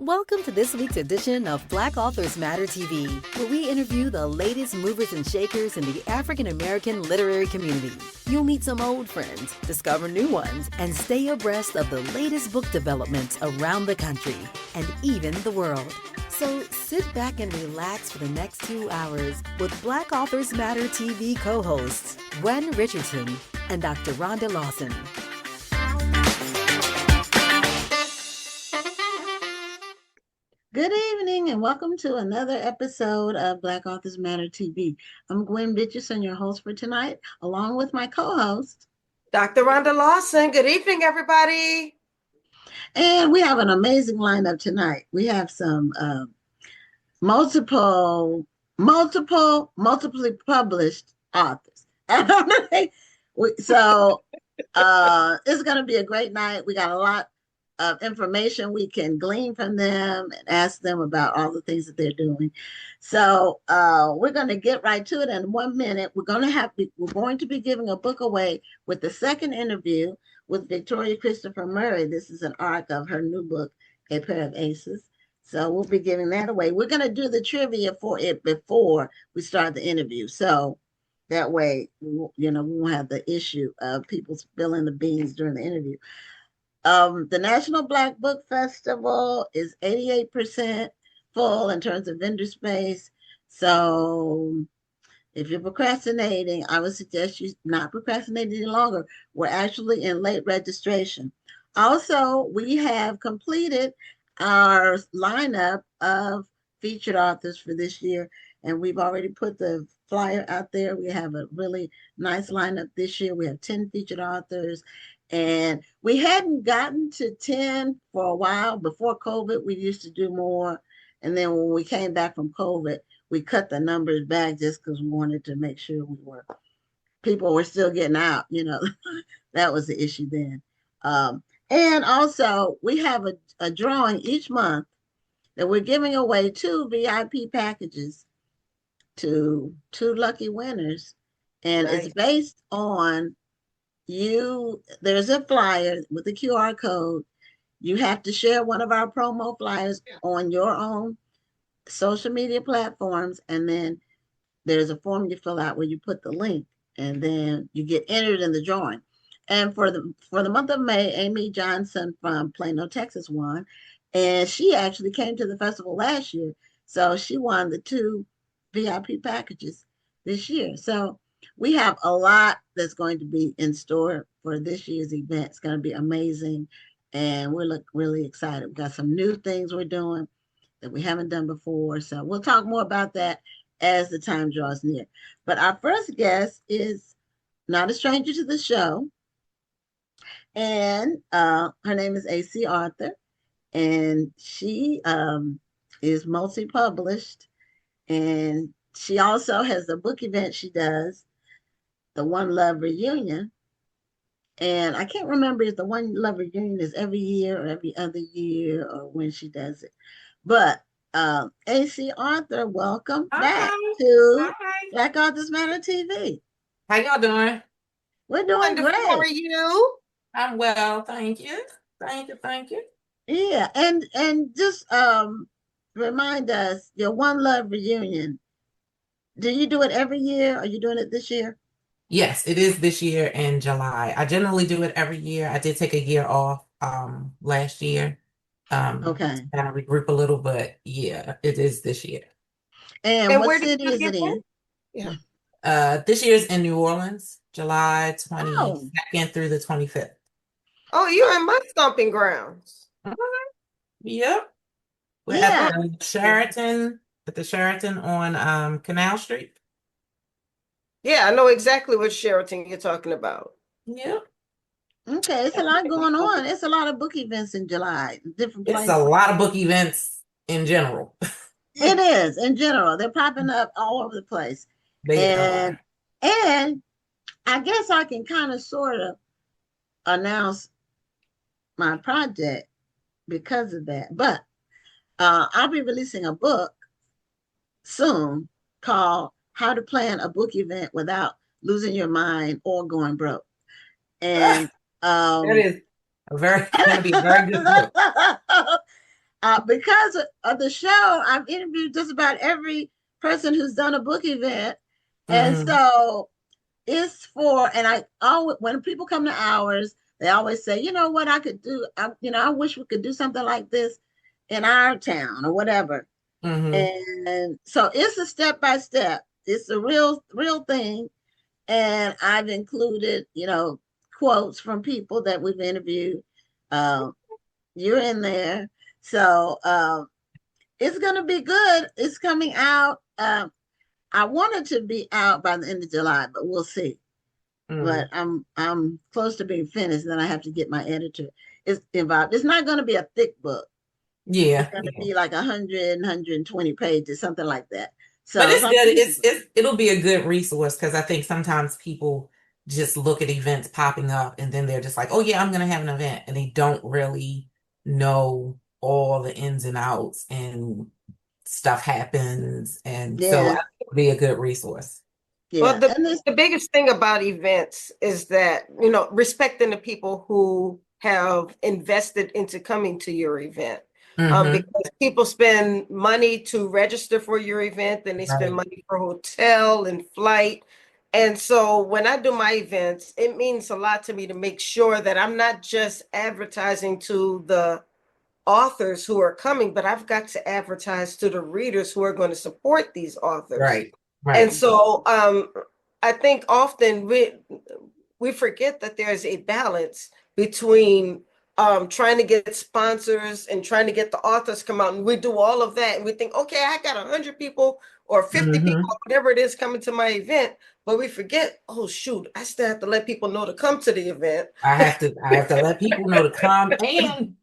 Welcome to this week's edition of Black Authors Matter TV, where we interview the latest movers and shakers in the African American literary community. You'll meet some old friends, discover new ones, and stay abreast of the latest book developments around the country and even the world. So sit back and relax for the next 2 hours with Black Authors Matter TV co-hosts Gwen Richardson and Dr. Rhonda Lawson. Good evening and welcome to another episode of Black Authors Matter TV. I'm Gwen Richardson, your host for tonight, along with my co-host, Dr. Rhonda Lawson. Good evening, everybody. And we have an amazing lineup tonight. We have some multiply published authors. So it's going to be a great night. We got a lot of information we can glean from them and ask them about all the things that they're doing. So we're going to get right to it in 1 minute. We're going to be giving a book away with the second interview with Victoria Christopher Murray. This is an arc of her new book, A Pair of Aces. So we'll be giving that away. We're going to do the trivia for it before we start the interview. So that way, we won't have the issue of people spilling the beans during the interview. The National Black Book Festival is 88% full in terms of vendor space. So if you're procrastinating, I would suggest you not procrastinate any longer. We're actually in late registration. Also, we have completed our lineup of featured authors for this year, and we've already put the flyer out there. We have a really nice lineup this year. We have 10 featured authors. And we hadn't gotten to 10 for a while. Before COVID, we used to do more. And then when we came back from COVID, we cut the numbers back just because we wanted to make sure people were still getting out. That was the issue then. And also, we have a drawing each month that we're giving away 2 VIP packages to 2 lucky winners. And It's based on there's a flyer with a QR code. You have to share one of our promo flyers on your own social media platforms, and then there's a form you fill out where you put the link, and then you get entered in the drawing. And for the month of May, Amy Johnson from Plano, Texas won, and she actually came to the festival last year, so she won the 2 VIP packages this year. So we have a lot that's going to be in store for this year's event. It's going to be amazing, and we're really excited. We've got some new things we're doing that we haven't done before, so we'll talk more about that as the time draws near. But our first guest is not a stranger to the show, and her name is AC Arthur, and she is multi-published, and she also has a book event she does, the One Love Reunion. And I can't remember if the One Love Reunion is every year or every other year or when she does it. But AC Arthur, welcome back to Black Authors Matter TV. How y'all doing? We're doing great. How are you? I'm well, thank you. Thank you. Yeah, and just remind us, your One Love Reunion, do you do it every year? Are you doing it this year? Yes, it is this year in July. I generally do it every year. I did take a year off last year. Okay. Kind of regroup a little, but yeah, it is this year. And what city is it in? Yeah. This year's in New Orleans, July 22nd through the 25th. Oh, you're in my stomping grounds. Yep. We're at the Sheraton on Canal Street. Yeah, I know exactly what Sheraton you're talking about. Yeah. Okay, it's a lot going on. It's a lot of book events in July, different places. It's a lot of book events in general. It is, in general. They're popping up all over the place. And I guess I can kind of sort of announce my project because of that. But I'll be releasing a book soon called How to Plan a Book Event Without Losing Your Mind or Going Broke. And that is going to be a very good book. because of the show, I've interviewed just about every person who's done a book event. And Mhm. so it's for, and I always, when people come to ours, they always say, you know what I could do? I wish we could do something like this in our town or whatever. Mhm. And so it's a step by step. It's a real thing. And I've included, quotes from people that we've interviewed. Um, you're in there. So it's going to be good. It's coming out. I want it to be out by the end of July, but we'll see. But Mhm. I'm close to being finished. Then I have to get my editor is involved. It's not going to be a thick book. It's Yeah, going to yeah. be like 120 pages, something like that. But So it's it's good. like, It'll be a good resource because I think sometimes people just look at events popping up and then they're just like, oh yeah, I'm gonna have an event, and they don't really know all the ins and outs and stuff happens. And so I yeah, think it'll be a good resource. Well, yeah. the, And this, the biggest thing about events is that, respecting the people who have invested into coming to your event. Mm-hmm. Because people spend money to register for your event, then they spend Right. money for hotel and flight. And so when I do my events, it means a lot to me to make sure that I'm not just advertising to the authors who are coming, but I've got to advertise to the readers who are going to support these authors. Right. And Right. so I think often we forget that there's a balance between trying to get sponsors and trying to get the authors come out, and we do all of that and we think, okay, I got 100 people or 50 people, Mm-hmm. whatever it is, coming to my event, but we forget, oh shoot, I still have to let people know to come to the event. I have to let people know to come, and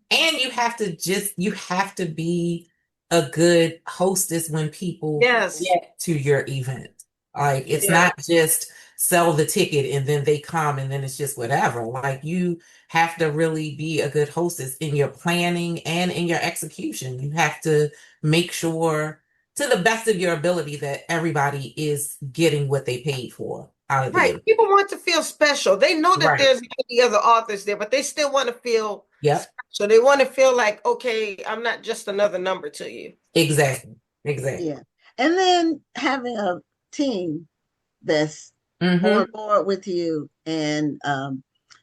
you have to be a good hostess when people Yes. get to your event. Like it's Yeah. not just sell the ticket and then they come and then it's just whatever. Like you have to really be a good hostess in your planning and in your execution. You have to make sure to the best of your ability that everybody is getting what they paid for out of the Right. event. People want to feel special. They know that Right. there's many other authors there, but they still want to feel Yep. special. They want to feel like, okay, I'm not just another number to you. Exactly. Exactly. yeah. And then having a team that's on Mm-hmm. board with you, and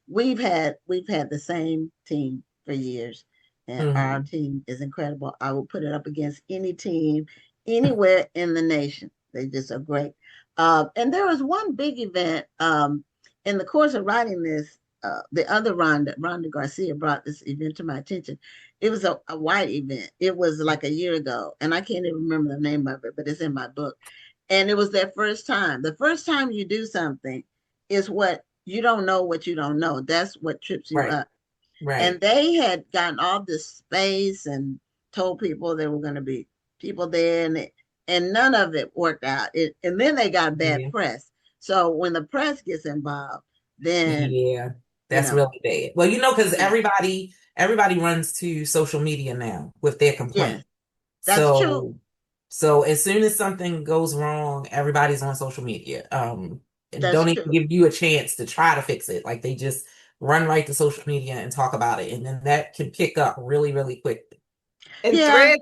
we've had the same team for years, and our Mm-hmm. team is incredible. I will put it up against any team anywhere in the nation. They just are great. And there was one big event in the course of writing this. The other Rhonda Garcia, brought this event to my attention. It was a white event. It was like a year ago, and I can't even remember the name of it, but it's in my book. And it was their first time. The first time you do something is what you don't know what you don't know. That's what trips you Right. up. And Right. they had gotten all this space and told people there were going to be people there, and none of it worked out. And then they got bad Yeah. press. So when the press gets involved, then Yeah. you That's know, really bad. Well, because yeah, everybody runs to social media now with their yes, complaint. that's true. So as soon as something goes wrong, everybody's on social media. And That's don't even true. give you a chance to try to fix it. Like they just run right to social media and talk about it. And then that can pick up really, really quickly. And Yeah,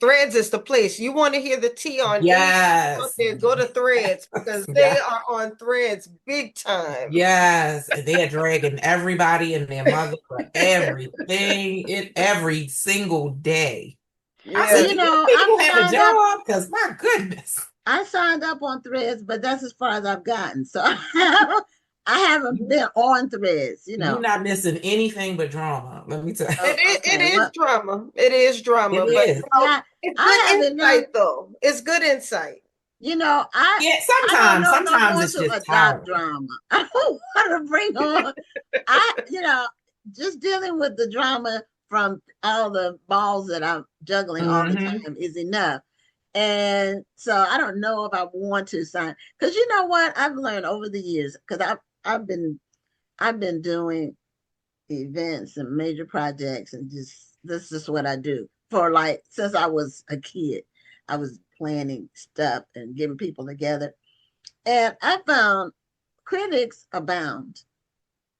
Threads is the place. You want to hear the tea on anything out Yes. there, go to Threads because they Yeah. are on Threads big time. Yes, and they are dragging everybody and their mother for everything every single day. I well, said, Yeah. do you you know, people have a job? Because my goodness, I signed up on Threads, but that's as far as I've gotten. So I haven't you been on Threads, you you're know. not missing anything but drama. Let me tell you. Oh, It okay. is Well, drama. It is It drama, but is. yeah, it's I good have enough, insight though. It's good insight. you know, Yeah, I don't sometimes, know if I sometimes want it's to just adopt tiring. drama. I don't want to bring on just dealing with the drama from all the balls that I'm juggling all the Hmm. time is enough. And so I don't know if I want to sign, because you know what I've learned over the years, because I've been doing events and major projects, and just this is what I do for, like, since I was a kid. I was planning stuff and getting people together, and I found critics abound.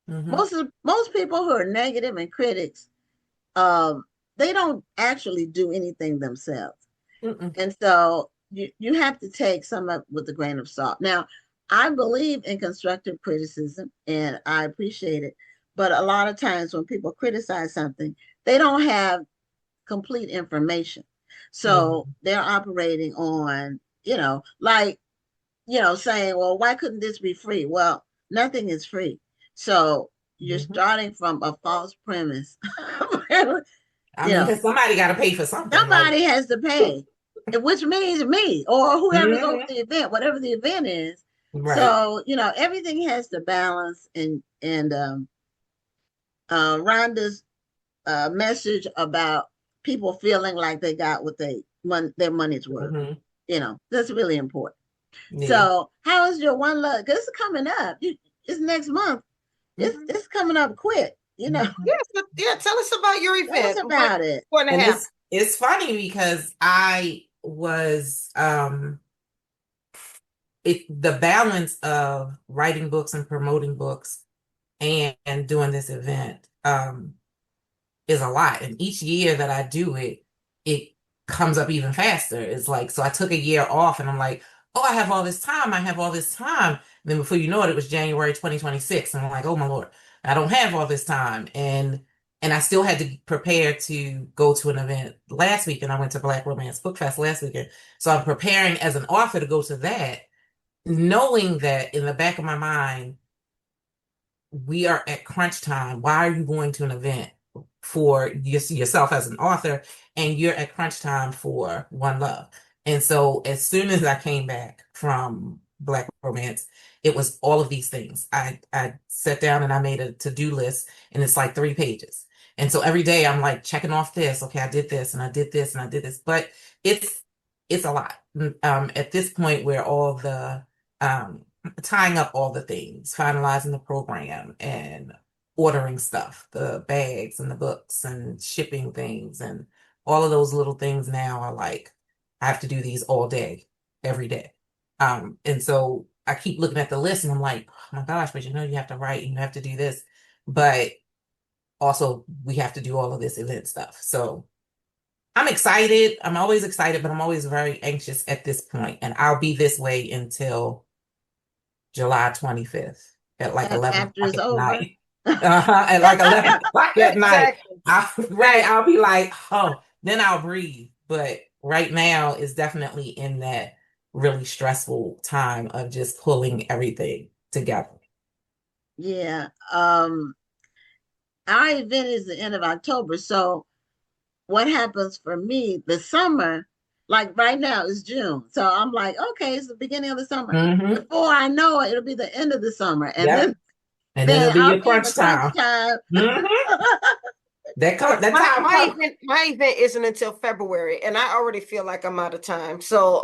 Hmm. Most people who are negative and critics, um, they don't actually do anything themselves. Mm-mm. And so you have to take some of with a grain of salt. Now, I believe in constructive criticism and I appreciate it. But a lot of times when people criticize something, they don't have complete information. So Mhm. they're operating on, like, saying, well, why couldn't this be free? Well, nothing is free. So you're Mhm. starting from a false premise. I you mean, know, because somebody got to pay for something. Like, somebody has to pay, which means me or whoever's over mhm. the event, whatever the event is. Right. So, everything has to balance, and Rhonda's message about people feeling like they got what their money's worth. Mhm. That's really important. Yeah. So, how is your one love? Because it's coming up. It's next month. It's Mhm. it's coming up quick. Mhm. Yes, yeah, tell us about your Tell us event. What's about it. going to And happen? it's funny because I was the balance of writing books and promoting books and doing this event is a lot. And each year that I do it, it comes up even faster. It's like, so I took a year off and I'm like, oh, I have all this time. I have all this time. And then before you know it, it was January 2026. And I'm like, oh my Lord, I don't have all this time. And I still had to prepare to go to an event last week. And I went to Black Romance Book Fest last weekend. So I'm preparing as an author to go to that, knowing that in the back of my mind, we are at crunch time. Why are you going to an event for yourself as an author and you're at crunch time for One Love? And so as soon as I came back from Black Romance, it was all of these things. I sat down and I made a to-do list and it's like 3 pages. And so every day I'm like checking off this. Okay, I did this and I did this and I did this. But it's it's a lot. At this point where all the um tying up all the things, finalizing the program and ordering stuff, the bags and the books and shipping things and all of those little things now are like, I have to do these all day, every day. And so I keep looking at the list and I'm like, oh my gosh, but you have to write and you have to do this. But also we have to do all of this event stuff. So I'm excited. I'm always excited, but I'm always very anxious at this point. And I'll be this way until July 25th at like 11 After o'clock it's at over. night. At like 11 o'clock at night. Exactly. Right, I'll be like, oh, then I'll breathe. But right now is definitely in that really stressful time of just pulling everything together. Yeah. Our event is the end of October. So what happens for me, the summer, like right now is June. So I'm like, okay, it's the beginning of the summer. Mm-hmm. Before I know it, it'll be the end of the summer. And Yep. then And then then it'll be I'll your be in crunch the crunch time. time. Mm-hmm. That Well, that my, time my comes. event my event isn't until February, and I already feel like I'm out of time. So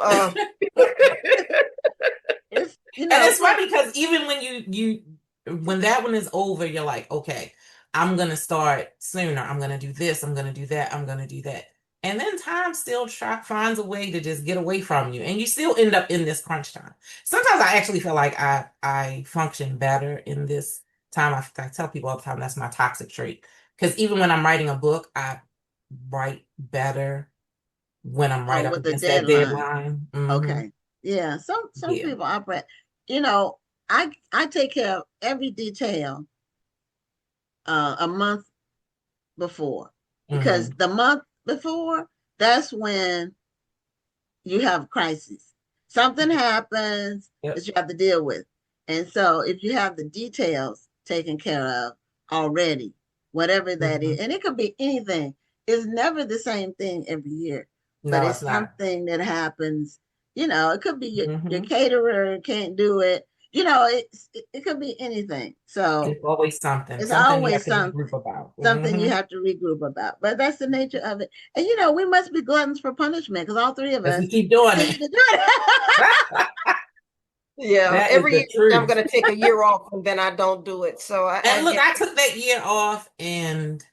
It's And it's funny because even when when that one is over, you're like, okay, I'm gonna start sooner. I'm gonna do this. I'm gonna do that. I'm gonna do that. And then time still finds a way to just get away from you, and you still end up in this crunch time. Sometimes I actually feel like I function better in this time. I tell people all the time that's my toxic trait because even when I'm writing a book, I write better when I'm right up with the against that deadline. deadline. Hmm. Okay. Yeah. Some Yeah. people operate, you know, I take care of every detail a month before, because Hmm. the month before, that's when you have crises. Something happens Yep. that you have to deal with. And so if you have the details taken care of already, whatever that is, Mhm. and it could be anything, it's never the same thing every year, but No, it's it's not. something that happens. It could be your Hmm. caterer can't do it. It could be anything. So It's always something, it's something you have always to regroup about. something you Hmm. have to regroup about. But that's the nature of it. And we must be gluttons for punishment, because all three of As us we keep doing continue it. to do it. yeah, That is every the year I'm truth. going to take a year off, and then I don't do it. So I And look, get I took that year off and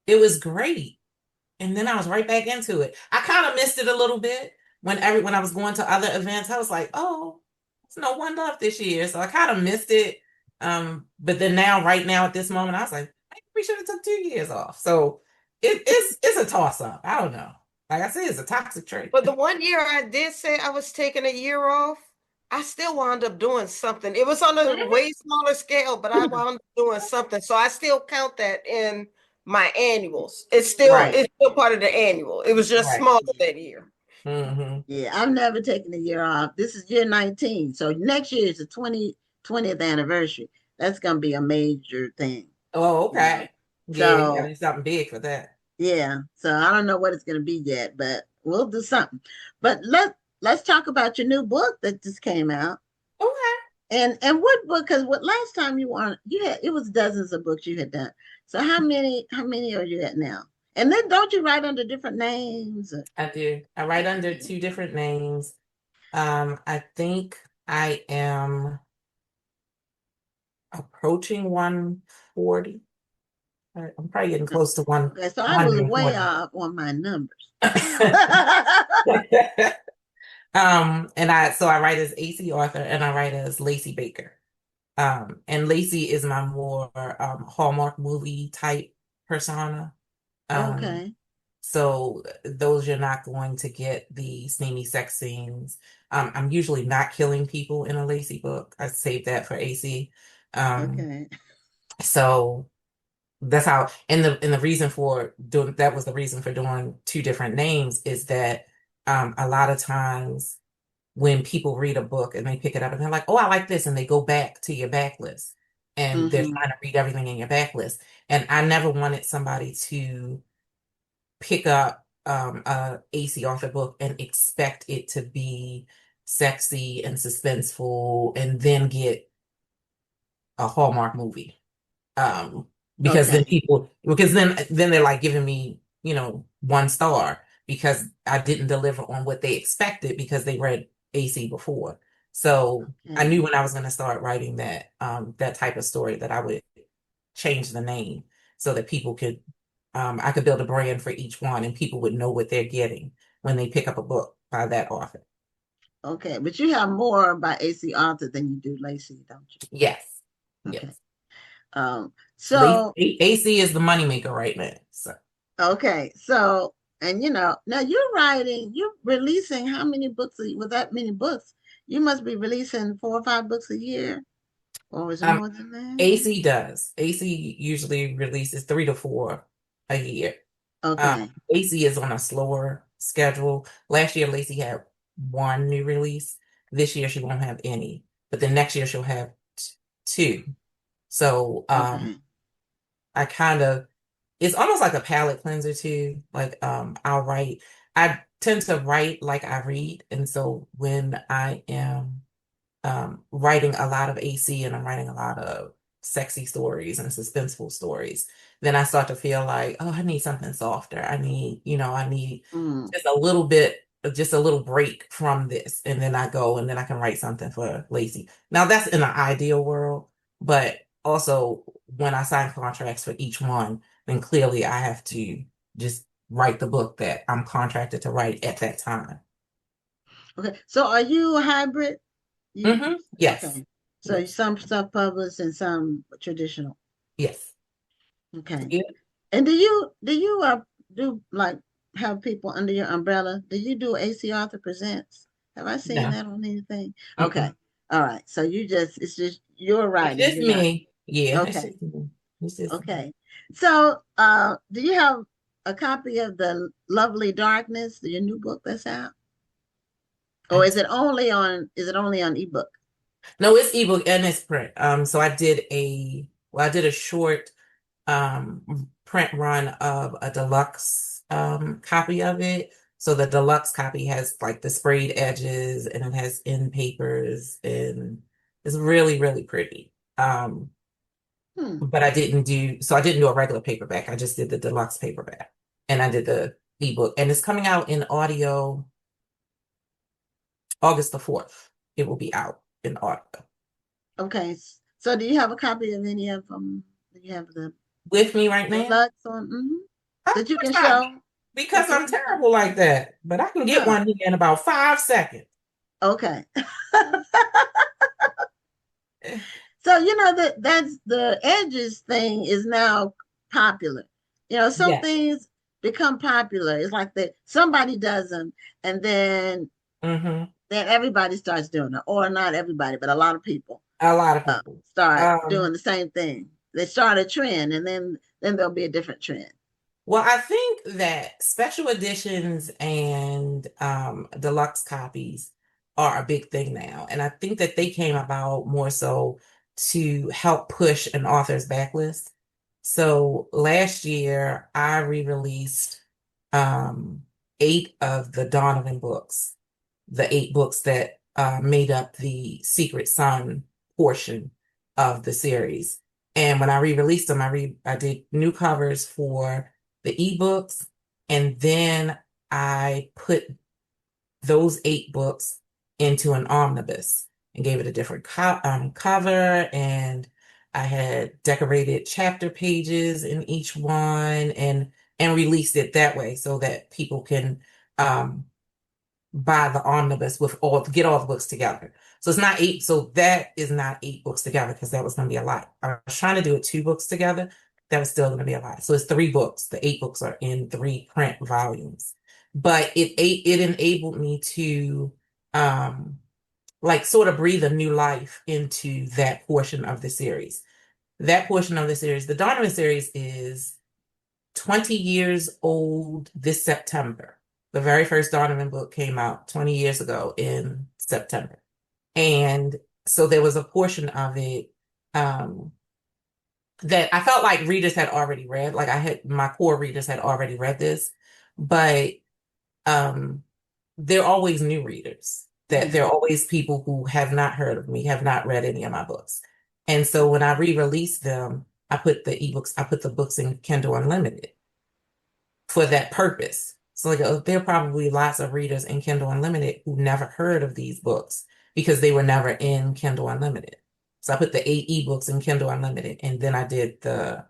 it was great. And then I was right back into it. I kind of missed it a little bit when I was going to other events. I was like, oh, it's no One Love this year. So I kind of missed it. But then right now at this moment, I was like, maybe we should have took 2 years off. So it's a toss up. I don't know. Like I said, it's a toxic trait. But the one year I did say I was taking a year off, I still wound up doing something. It was on a way smaller scale, but I wound up doing something. So I still count that in my annuals. Right. It's still part of the annual. It was just Right. smaller that year. Mm-hmm. Yeah, I've never taken a year off. This is year 19. So next year is the 20th anniversary. That's going to be a major thing, Oh, you know. okay. Yeah, you gotta So, do something big for that. yeah. So I don't know what it's going to be yet, but we'll do something. But let's talk about your new book that just came out. Okay. And what book? Because what last time you had it was dozens of books you had done. So how many are you at now? And then don't you write under different names? I do. I write under two different names. I think I am approaching 140. I'm probably getting close to Okay, so I was way 120. off on my numbers. I write as AC Arthur and I write as Lacey Baker. And Lacey is my more Hallmark movie type persona. Um, Okay. so those you're not going to get the steamy sex scenes. I'm usually not killing people in a Lacey book. I saved that for AC. Um, Okay. so that's how, and the reason for doing that was the reason for doing two different names is that a lot of times when people read a book and they pick it up and they're like, oh, I like this, and they go back to your backlist and they're Mm-hmm. trying to read everything in your backlist. And I never wanted somebody to pick up a AC Arthur book and expect it to be sexy and suspenseful and then get a Hallmark movie. Um, Okay. because then they're like giving me, 1 star because I didn't deliver on what they expected because they read AC before. So I Okay. knew when I was going to start writing that type of story that I would change the name so that people could I could build a brand for each one and people would know what they're getting when they pick up a book by that author. Okay. But you have more by AC Arthur than you do Lacey, don't Yes. you? Okay. Yes. So AC is the moneymaker right now. So okay. So and now you're releasing how many books with that many books? You must be releasing 4 or 5 books a year, or is it um more than that? AC does. AC usually releases 3 to 4 a year. Okay. Lacey is on a slower schedule. Last year, Lacey had one new release. This year, she won't have any. But the next year, she'll have two. So Okay. I kind of, it's almost like a palate cleanser too. Like I tend to write like I read. And so when I am writing a lot of AC and I'm writing a lot of sexy stories and suspenseful stories, then I start to feel like, oh, I need something softer. I need Mm. just a little bit, just a little break from this. And then I go and then I can write something for Lacey. Now that's in an ideal world, but also when I sign contracts for each one, then clearly I have to just write the book that I'm contracted to write at that time. Okay. So are you a hybrid? You Yes. okay. So Yes. some stuff published and some traditional. Yes. Okay. Yeah. And do you do like have people under your umbrella? Do you do AC Author Presents? Have I seen No. that on anything? Okay. Mm-mm. All right. So it's just you're It's writing. just You're not me. Yeah, it's okay. just me. It's just me. Okay. So do you have a copy of The Lovely Darkness, your new book that's out? I Or d- is it only on ebook? no, it's ebook and it's print. So I did a short print run of a deluxe copy of it. So the deluxe copy has like the sprayed edges and it has end papers and it's really, really pretty. Hmm. But I didn't do a regular paperback. I just did the deluxe paperback and I did the ebook and it's coming out in audio August the 4th. It will be out in audio. Okay. So do you have a copy of any of them? Do you have the With me right now? deluxe on Of that you course can not, show? because That you I'm can show? terrible like that. But I can get Oh, one here in about 5 seconds. okay. So that's the edges thing is now popular. Some Yeah. things become popular. It's like that somebody does them, and Mm-hmm. then everybody starts doing it, or not everybody, but a lot of people A lot of people. start doing the same thing. They start a trend, and then there'll be a different trend. Well, I think that special editions and deluxe copies are a big thing now. And I think that they came about more so to help push an author's backlist. So last year, I re-released um, 8 of the Donovan books, the 8 books that made up the Secret Sun portion of the series. And when I re-released them, I did new covers for the ebooks, and then I put those 8 books into an omnibus and gave it a different cover, and I had decorated chapter pages in each one, and released it that way so that people can um, buy the omnibus with get all the books together. So it's not 8. So that is not 8 books together because that was going to be a lot. I was trying to do it 2 books together. That was still going to be a lot. So it's 3 books. The 8 books are in 3 print volumes. But it enabled me to like sort of breathe a new life into that portion of the series. That portion of the series, the Donovan series, is 20 years old this September. The very first Donovan book came out 20 years ago in September. And so there was a portion of it that I felt like readers had already read. Like my core readers had already read this, but um, there are always new readers, that there are always people who have not heard of me, have not read any of my books. And so when I re-released them, I put the books in Kindle Unlimited for that purpose. So like there are probably lots of readers in Kindle Unlimited who never heard of these books because they were never in Kindle Unlimited. So I put the 8 ebooks in Kindle Unlimited, and then I did the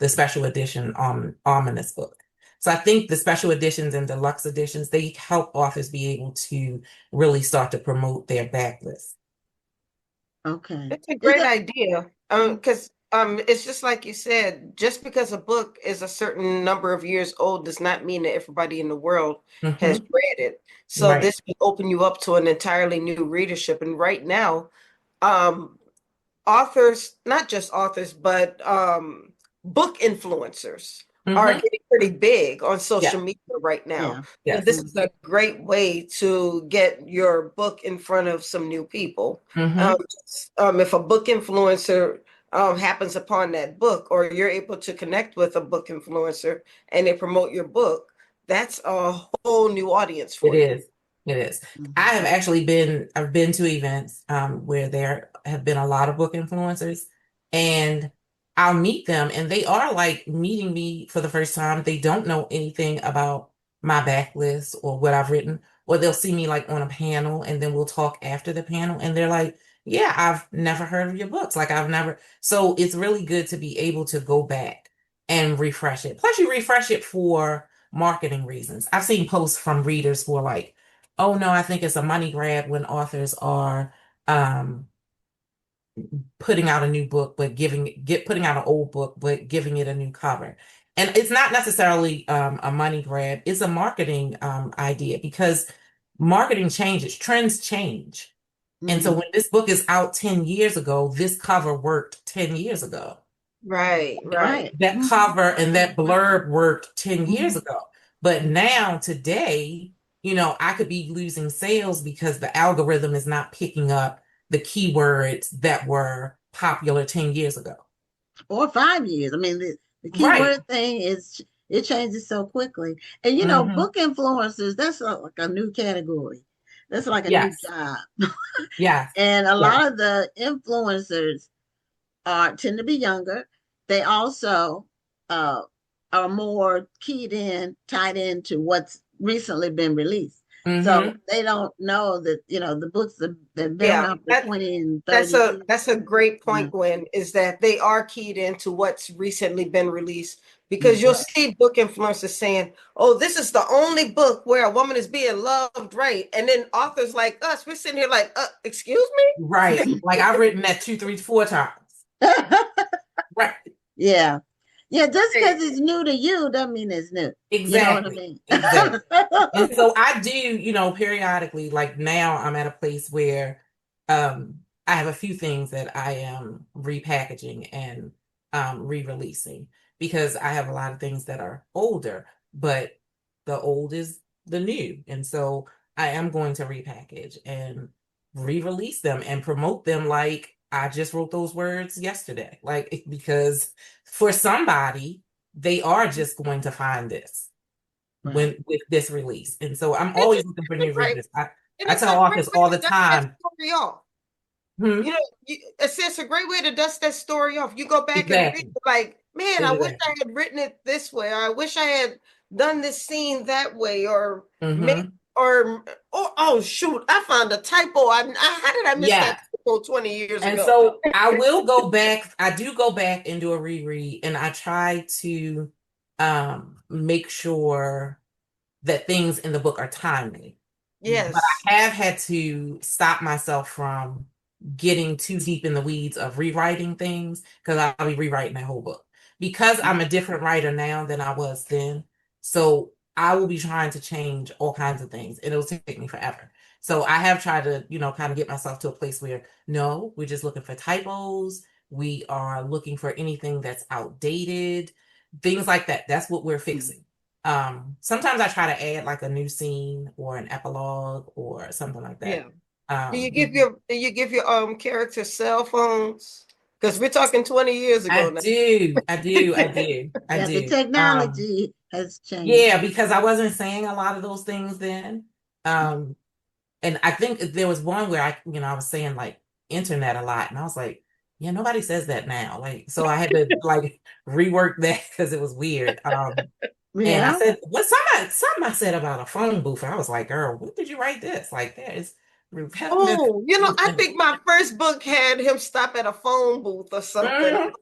special edition omnibus book. So I think the special editions and deluxe editions, they help authors be able to really start to promote their backlist. Okay. It's a Is great it? idea. Because it's just like you said, just because a book is a certain number of years old does not mean that everybody in the world has Hmm. read it. So Right. this can open you up to an entirely new readership. And right now, um, authors, not just authors, but book influencers are Hmm. getting pretty big on Yeah. social media right now. Yeah. So Yes. this is a great way to get your book in front of some new people. Hmm. If a book influencer happens upon that book, or you're able to connect with a book influencer and they promote your book, that's a whole new audience It for you. is. It is. Mhm. I've been to events where there have been a lot of book influencers, and I'll meet them and they are like meeting me for the first time. They don't know anything about my backlist or what I've written, or they'll see me like on a panel and then we'll talk after the panel and they're like, yeah, I've never heard of your books. Like so it's really good to be able to go back and refresh it. Plus you refresh it for marketing reasons. I've seen posts from readers who are like, oh no, I think it's a money grab when authors are um, putting out a new book, but putting out an old book, but giving it a new cover. And it's not necessarily a money grab, it's a marketing idea because marketing changes, trends change. And so Mhm. when this book is out 10 years ago, this cover worked 10 years ago. Right, right. Right. That Mhm. cover and that blurb worked 10 years ago. But now, today, I could be losing sales because the algorithm is not picking up the keywords that were popular 10 years ago. Or 5 years. I mean, the Right. keyword thing is it changes so quickly. And Hmm. book influencers, that's like a new category. That's like a new Yes. job. Yes. And a Yes. lot of the influencers tend to be younger. They also uh, are more tied into what's recently been released. So Hmm. they don't know that, the books that have been Yeah, around for 20 and that's 30 a years. that's a great Yeah. point, Gwen, is that they are keyed into what's recently been released because you'll Mhm. Right. see book influencers saying, "Oh, this is the only book where a woman is being loved right," and then authors like us, we're sitting here like, "Excuse me." Right. Like I've written that 2, 3, 4 times. Right. Yeah. Yeah, just because it's new to you doesn't mean it's new. You know what I Exactly. mean? Exactly. And so I do, periodically, like now I'm at a place where I have a few things that I am repackaging and re-releasing because I have a lot of things that are older, but the old is the new. And so I am going to repackage and re-release them and promote them like I just wrote those words yesterday. Like because for somebody, they are just going to find this Right. when with this release. And so I'm It's always just looking for a new great, readers. and I it's tell a great authors way all to the dust that time. story off. Hmm, It's a great way to dust that story off. You go back and read exactly. it like, man, I wish I Exactly. had written it this way. Or I wish I had done this scene that way, or made, Hmm. or oh shoot, I found a typo. How did I miss that Yeah. typo 20 years And ago? so I will go back. I do go back and do a reread, and I try to make sure that things in the book are timely. But Yes. I have had to stop myself from getting too deep in the weeds of rewriting things because I'll be rewriting that whole book. Because I'm a different writer now than I was then. So I will be trying to change all kinds of things and it'll take me forever. So I have tried to, kind of get myself to a place where no, we're just looking for typos. We are looking for anything that's outdated, things like that. That's what we're fixing. Sometimes I try to add like a new scene or an epilogue or something like that. Yeah. Um, Do you give your characters cell phones? Because we're talking 20 years ago I now. do, I do, I do, I Yeah, the do. technology has changed. Yeah, because I wasn't saying a lot of those things then. Um, and I think there was one where I was saying like internet a lot, and I was like, yeah, nobody says that now. Like, so I had to like rework that because it was weird. And I Yeah. said, what something I said about a phone booth. And I was like, girl, when did you write this? Like there is repetitive. Oh, I think my first book had him stop at a phone booth or something. Mhm.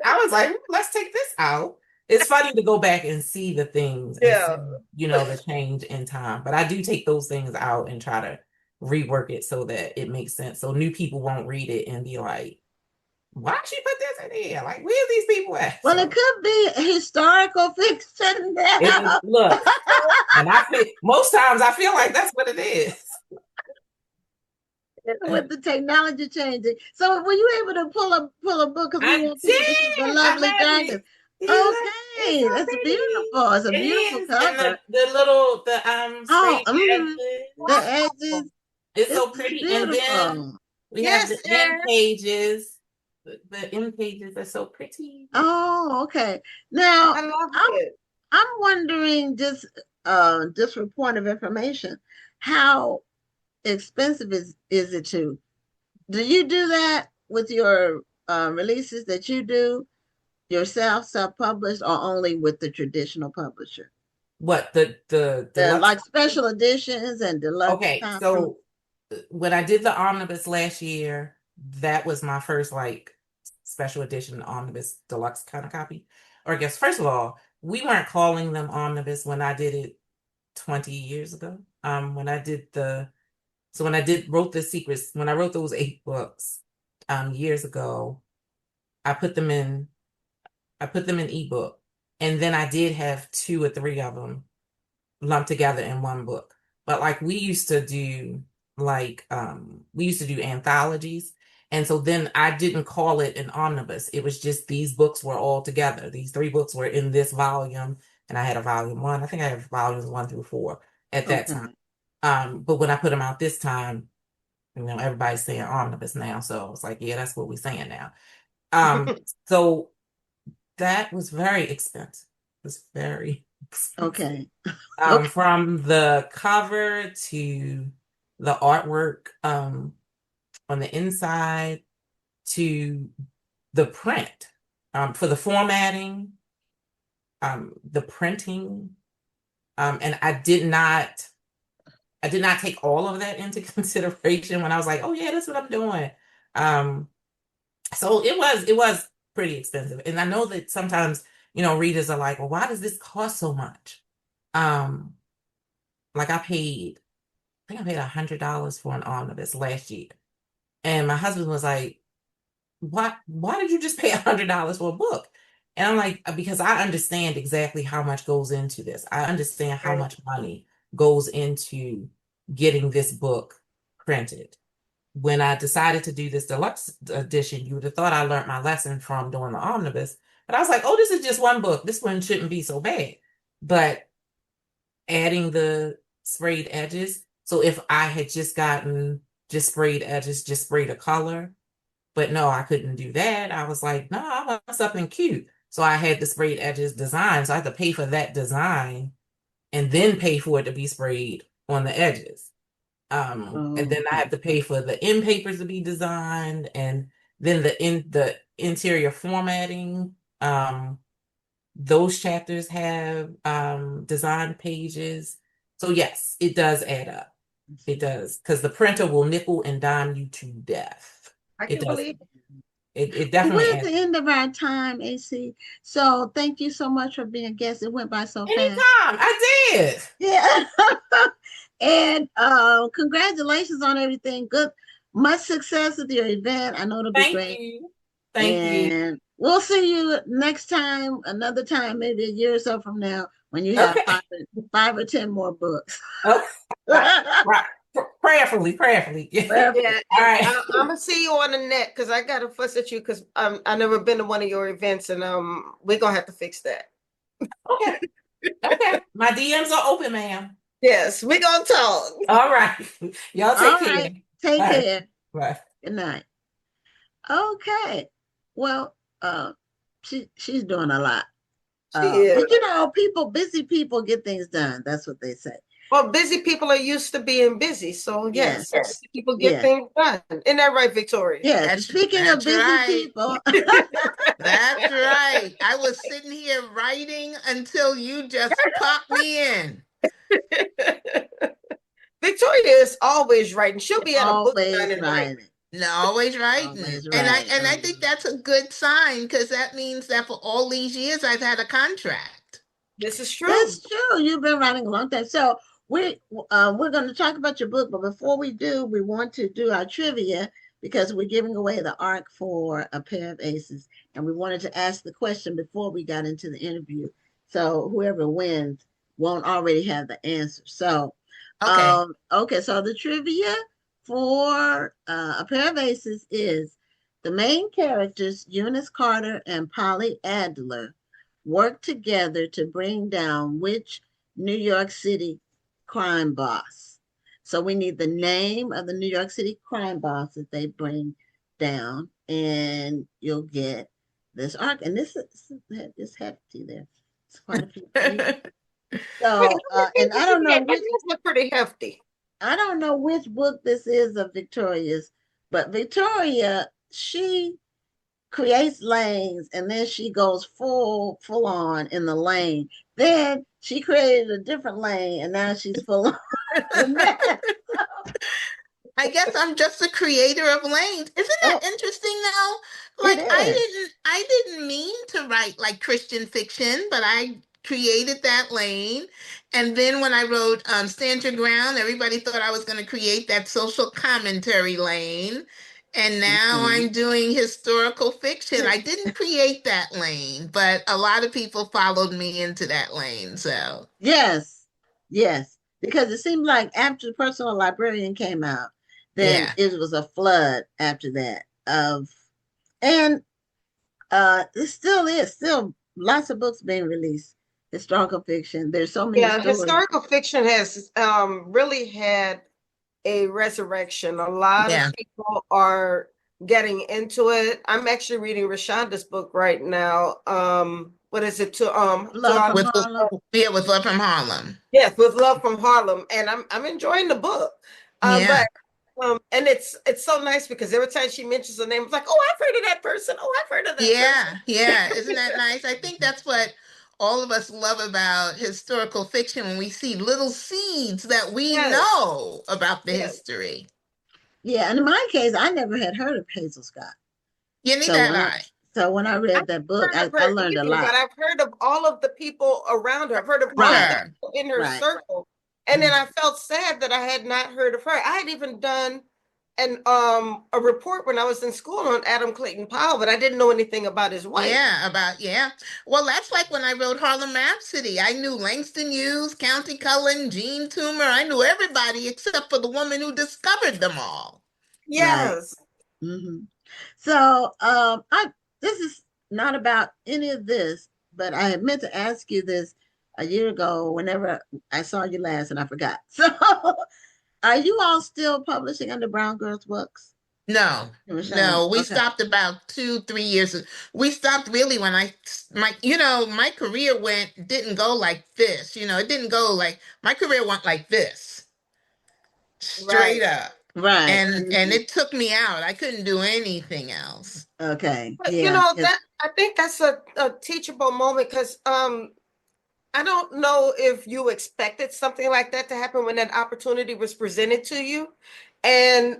I was like, let's take this out. It's funny to go back and see the things and Yeah. see, the change in time. But I do take those things out and try to rework it so that it makes sense. So new people won't read it and be like, why'd she put this in here? Like, where's these people at? Well, it So could be historical fiction now. look, and I feel most times I feel like that's what it is. With the technology changing. So were you able to pull a book because we I want people to see the did. I lovely have it. dragons? It's Okay, so that's pretty. beautiful. It's a It beautiful is. And cover. the Oh, straight edges. the Wow. edges. It's It's so just pretty. And then beautiful. we have Yes, the end Aaron. pages. The end pages are so pretty. Oh, okay. Now I love I'm it. I'm wondering just for point of information, how expensive is it to do you do that with your releases that you do yourself, self-published, or only with the traditional publisher? What the deluxe? Like special editions and deluxe Okay, copies. so when I did the omnibus last year, that was my first like special edition omnibus deluxe kind of copy. Or I guess first of all, we weren't calling them omnibus when I did it 20 years ago. When I did the so when I did wrote the secrets, when I wrote those 8 books years ago, I put them in I put them in ebook. And then I did have 2 or 3 of them lumped together in one book. But like we used to do anthologies. And so then I didn't call it an omnibus. It was just these books were all together. These 3 books were in this volume. And I had a volume 1. I think I have volumes 1 through 4 at that time. Okay. But when I put them out this time, everybody's saying omnibus now. So it's like, yeah, that's what we're saying now. So that was very expensive. It was very expensive. Okay. Okay. From the cover to the artwork on the inside to the print, for the formatting, the printing, and I did not take all of that into consideration when I was like, oh yeah, that's what I'm doing. Um, so it was pretty expensive, and I know that sometimes readers are like, well, why does this cost so much? Um, like I think I paid $100 for an omnibus last year. And my husband was like, why did you just pay $100 for a book? And I'm like, because I understand exactly how much goes into this. I understand how Right. much money goes into getting this book printed. When I decided to do this deluxe edition, you would have thought I learned my lesson from doing the omnibus. But I was like, oh, this is just one book. This one shouldn't be so bad. But adding the sprayed edges, so if I had just gotten just sprayed edges, just sprayed a color, but no, I couldn't do that. I was like, no, I want something cute. So I had the sprayed edges designed. So I had to pay for that design and then pay for it to be sprayed on the edges. And then I Okay. have to pay for the end papers to be designed, and then the interior formatting. Those chapters have design pages. So yes, it does add up. It does, because the printer will nickel and dime you to death. I It can does. believe It Well, definitely we're at adds. the end of our time, AC. So thank you so much for being a guest. It went by so fast. Anytime. I did. Yeah. And congratulations on everything. Good, much success with your event. I know it'll be Thank great. you. Thank you. And we'll see you next time, another time, maybe a year or so from now, when you have Okay. five or 10 more books. Okay. Right. Prayerfully, prayerfully. it. Yeah, All and right. I'm gonna see you on the net because I gotta fuss at you because I never been to one of your events and we're gonna have to fix that. Okay. Okay. My DMs are open, ma'am. Yes, we're gonna talk. All right. Y'all take All care. right. Take All right. care. Bye. Good night. Okay. Well, she's doing a lot. She is. But you know, busy people get things done. That's what they say. Well, busy people are used to being busy, so yes, Yes. busy people get Yeah. things done. Isn't that right, Victoria? Yes. Speaking of That's busy right. people, That's right. I was sitting here writing until you just popped me in. Victoria is always writing. She'll be at a book always signing writing. writing. No, always writing. Always And writing. I think that's a good sign because that means that for all these years I've had a contract. This is true. It's true. You've been writing a long time. So we're going to talk about your book, but before we do, we want to do our trivia because we're giving away the ARC for A Pair of Aces, and we wanted to ask the question before we got into the interview, so whoever wins won't already have the answer. So, Okay. okay. So the trivia for A Pair of Aces is the main characters, Eunice Carter and Polly Adler, work together to bring down which New York City crime boss. So we need the name of the New York City crime boss that they bring down, and you'll get this arc. And this is hefty there. It's quite a few pages. So, and I don't know which These look pretty hefty. book this is of Victoria's, but Victoria, she creates lanes and then she goes full on in the lane. Then she created a different lane and now she's full on in that. I guess I'm just a creator of lanes. Isn't that interesting though? Like It I is. didn't mean to write like Christian fiction, but I created that lane. And then when I wrote Stand Your Ground, everybody thought I was going to create that social commentary lane. And now Mhm. I'm doing historical fiction. I didn't create that lane, but a lot of people followed me into that lane. So, Yes, yes. Because it seemed like after the Personal Librarian came out, then yeah. it was a flood after that of, and it still is, still lots of books being released, historical fiction. There's so many Yeah, stories. historical fiction has really had a resurrection. A lot of Yeah. people are getting into it. I'm actually reading Rashonda's book right now. What is it? To Love from our Harlem. With Love from Harlem. yes, with Love from Harlem, and I'm enjoying the book. Yeah. But and it's so nice because every time she mentions a name, it's like, oh, I've heard of that person. Oh, I've heard of that person. Yeah. Isn't that nice? I think that's what all of us love about historical fiction when we see little seeds that we Yes, know about the yes. history. Yeah, and in my case, I never had heard of Hazel Scott. Yeah, neither So had when I I. so when I read that book, Heard of I her learned a either, lot. but I've heard of all of the people around her. I've heard of all of the Right, people in her right. circle. And then I felt sad that I had not heard of her. I had even done a report when I was in school on Adam Clayton Powell, but I didn't know anything about his wife. Yeah. Well, that's like when I wrote Harlem Rhapsody. I knew Langston Hughes, County Cullen, Jean Toomer. I knew everybody except for the woman who discovered them all. Right. Yes. Hmm. So, I this is not about any of this, but I had meant to ask you this a year ago whenever I saw you last and I forgot. So, are you all still publishing under Brown Girls Books? No, Rashawn? no, we Okay. stopped about 2, 3 years. We stopped really when my career didn't go like this. It didn't go like my career went like this, Right. straight up. Right. And Mhm. it took me out. I couldn't do anything else. Okay. But Yeah. that I think that's a teachable moment because I don't know if you expected something like that to happen when that opportunity was presented to you. And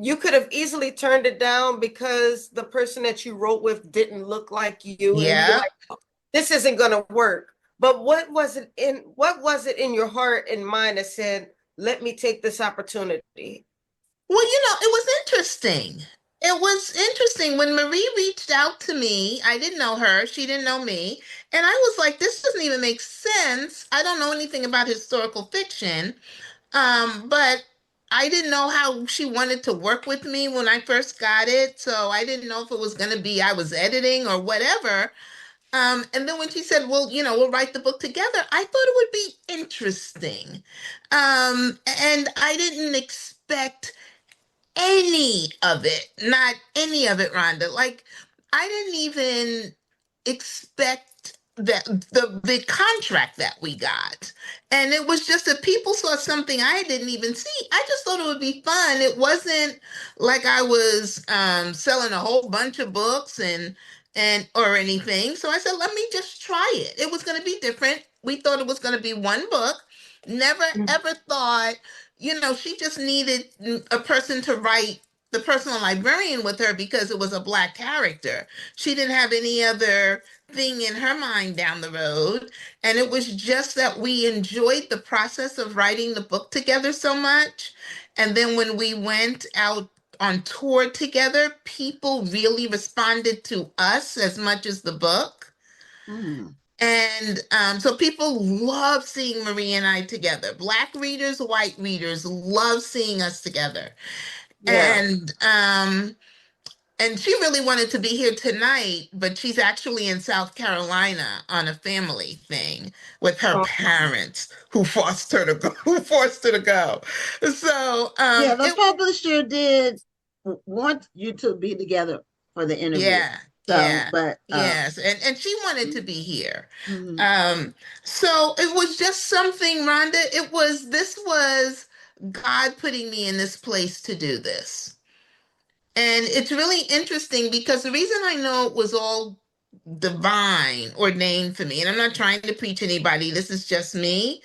you could have easily turned it down because the person that you wrote with didn't look like you, and you were Yeah. like, this isn't gonna work. But what was it in your heart and mind that said, let me take this opportunity? Well, it was interesting. It was interesting when Marie reached out to me. I didn't know her. She didn't know me. And I was like, this doesn't even make sense. I don't know anything about historical fiction. But I didn't know how she wanted to work with me when I first got it. So I didn't know if it was going to be I was editing or whatever. And then when she said, well, we'll write the book together, I thought it would be interesting. And I didn't expect any of it, not any of it, Rhonda. Like, I didn't even expect that the contract that we got. And it was just that people saw something I didn't even see. I just thought it would be fun. It wasn't like I was selling a whole bunch of books and or anything. So I said, let me just try it. It was going to be different. We thought it was going to be one book. Never ever thought she just needed a person to write the personal librarian with her because it was a Black character. She didn't have any other thing in her mind down the road. And it was just that we enjoyed the process of writing the book together so much. And then when we went out on tour together, people really responded to us as much as the book. Mhm. And so people love seeing Marie and I together. Black readers, white readers love seeing us together. Yeah. And she really wanted to be here tonight, but she's actually in South Carolina on a family thing with her Oh, parents who forced her to go, So Yeah, the it publisher did want you to be together for the interview. yeah, So, yeah, but yes. And she wanted to be here. mhm. So it was just something, Rhonda. This was God putting me in this place to do this. And it's really interesting because the reason I know it was all divine ordained for me, and I'm not trying to preach anybody, this is just me.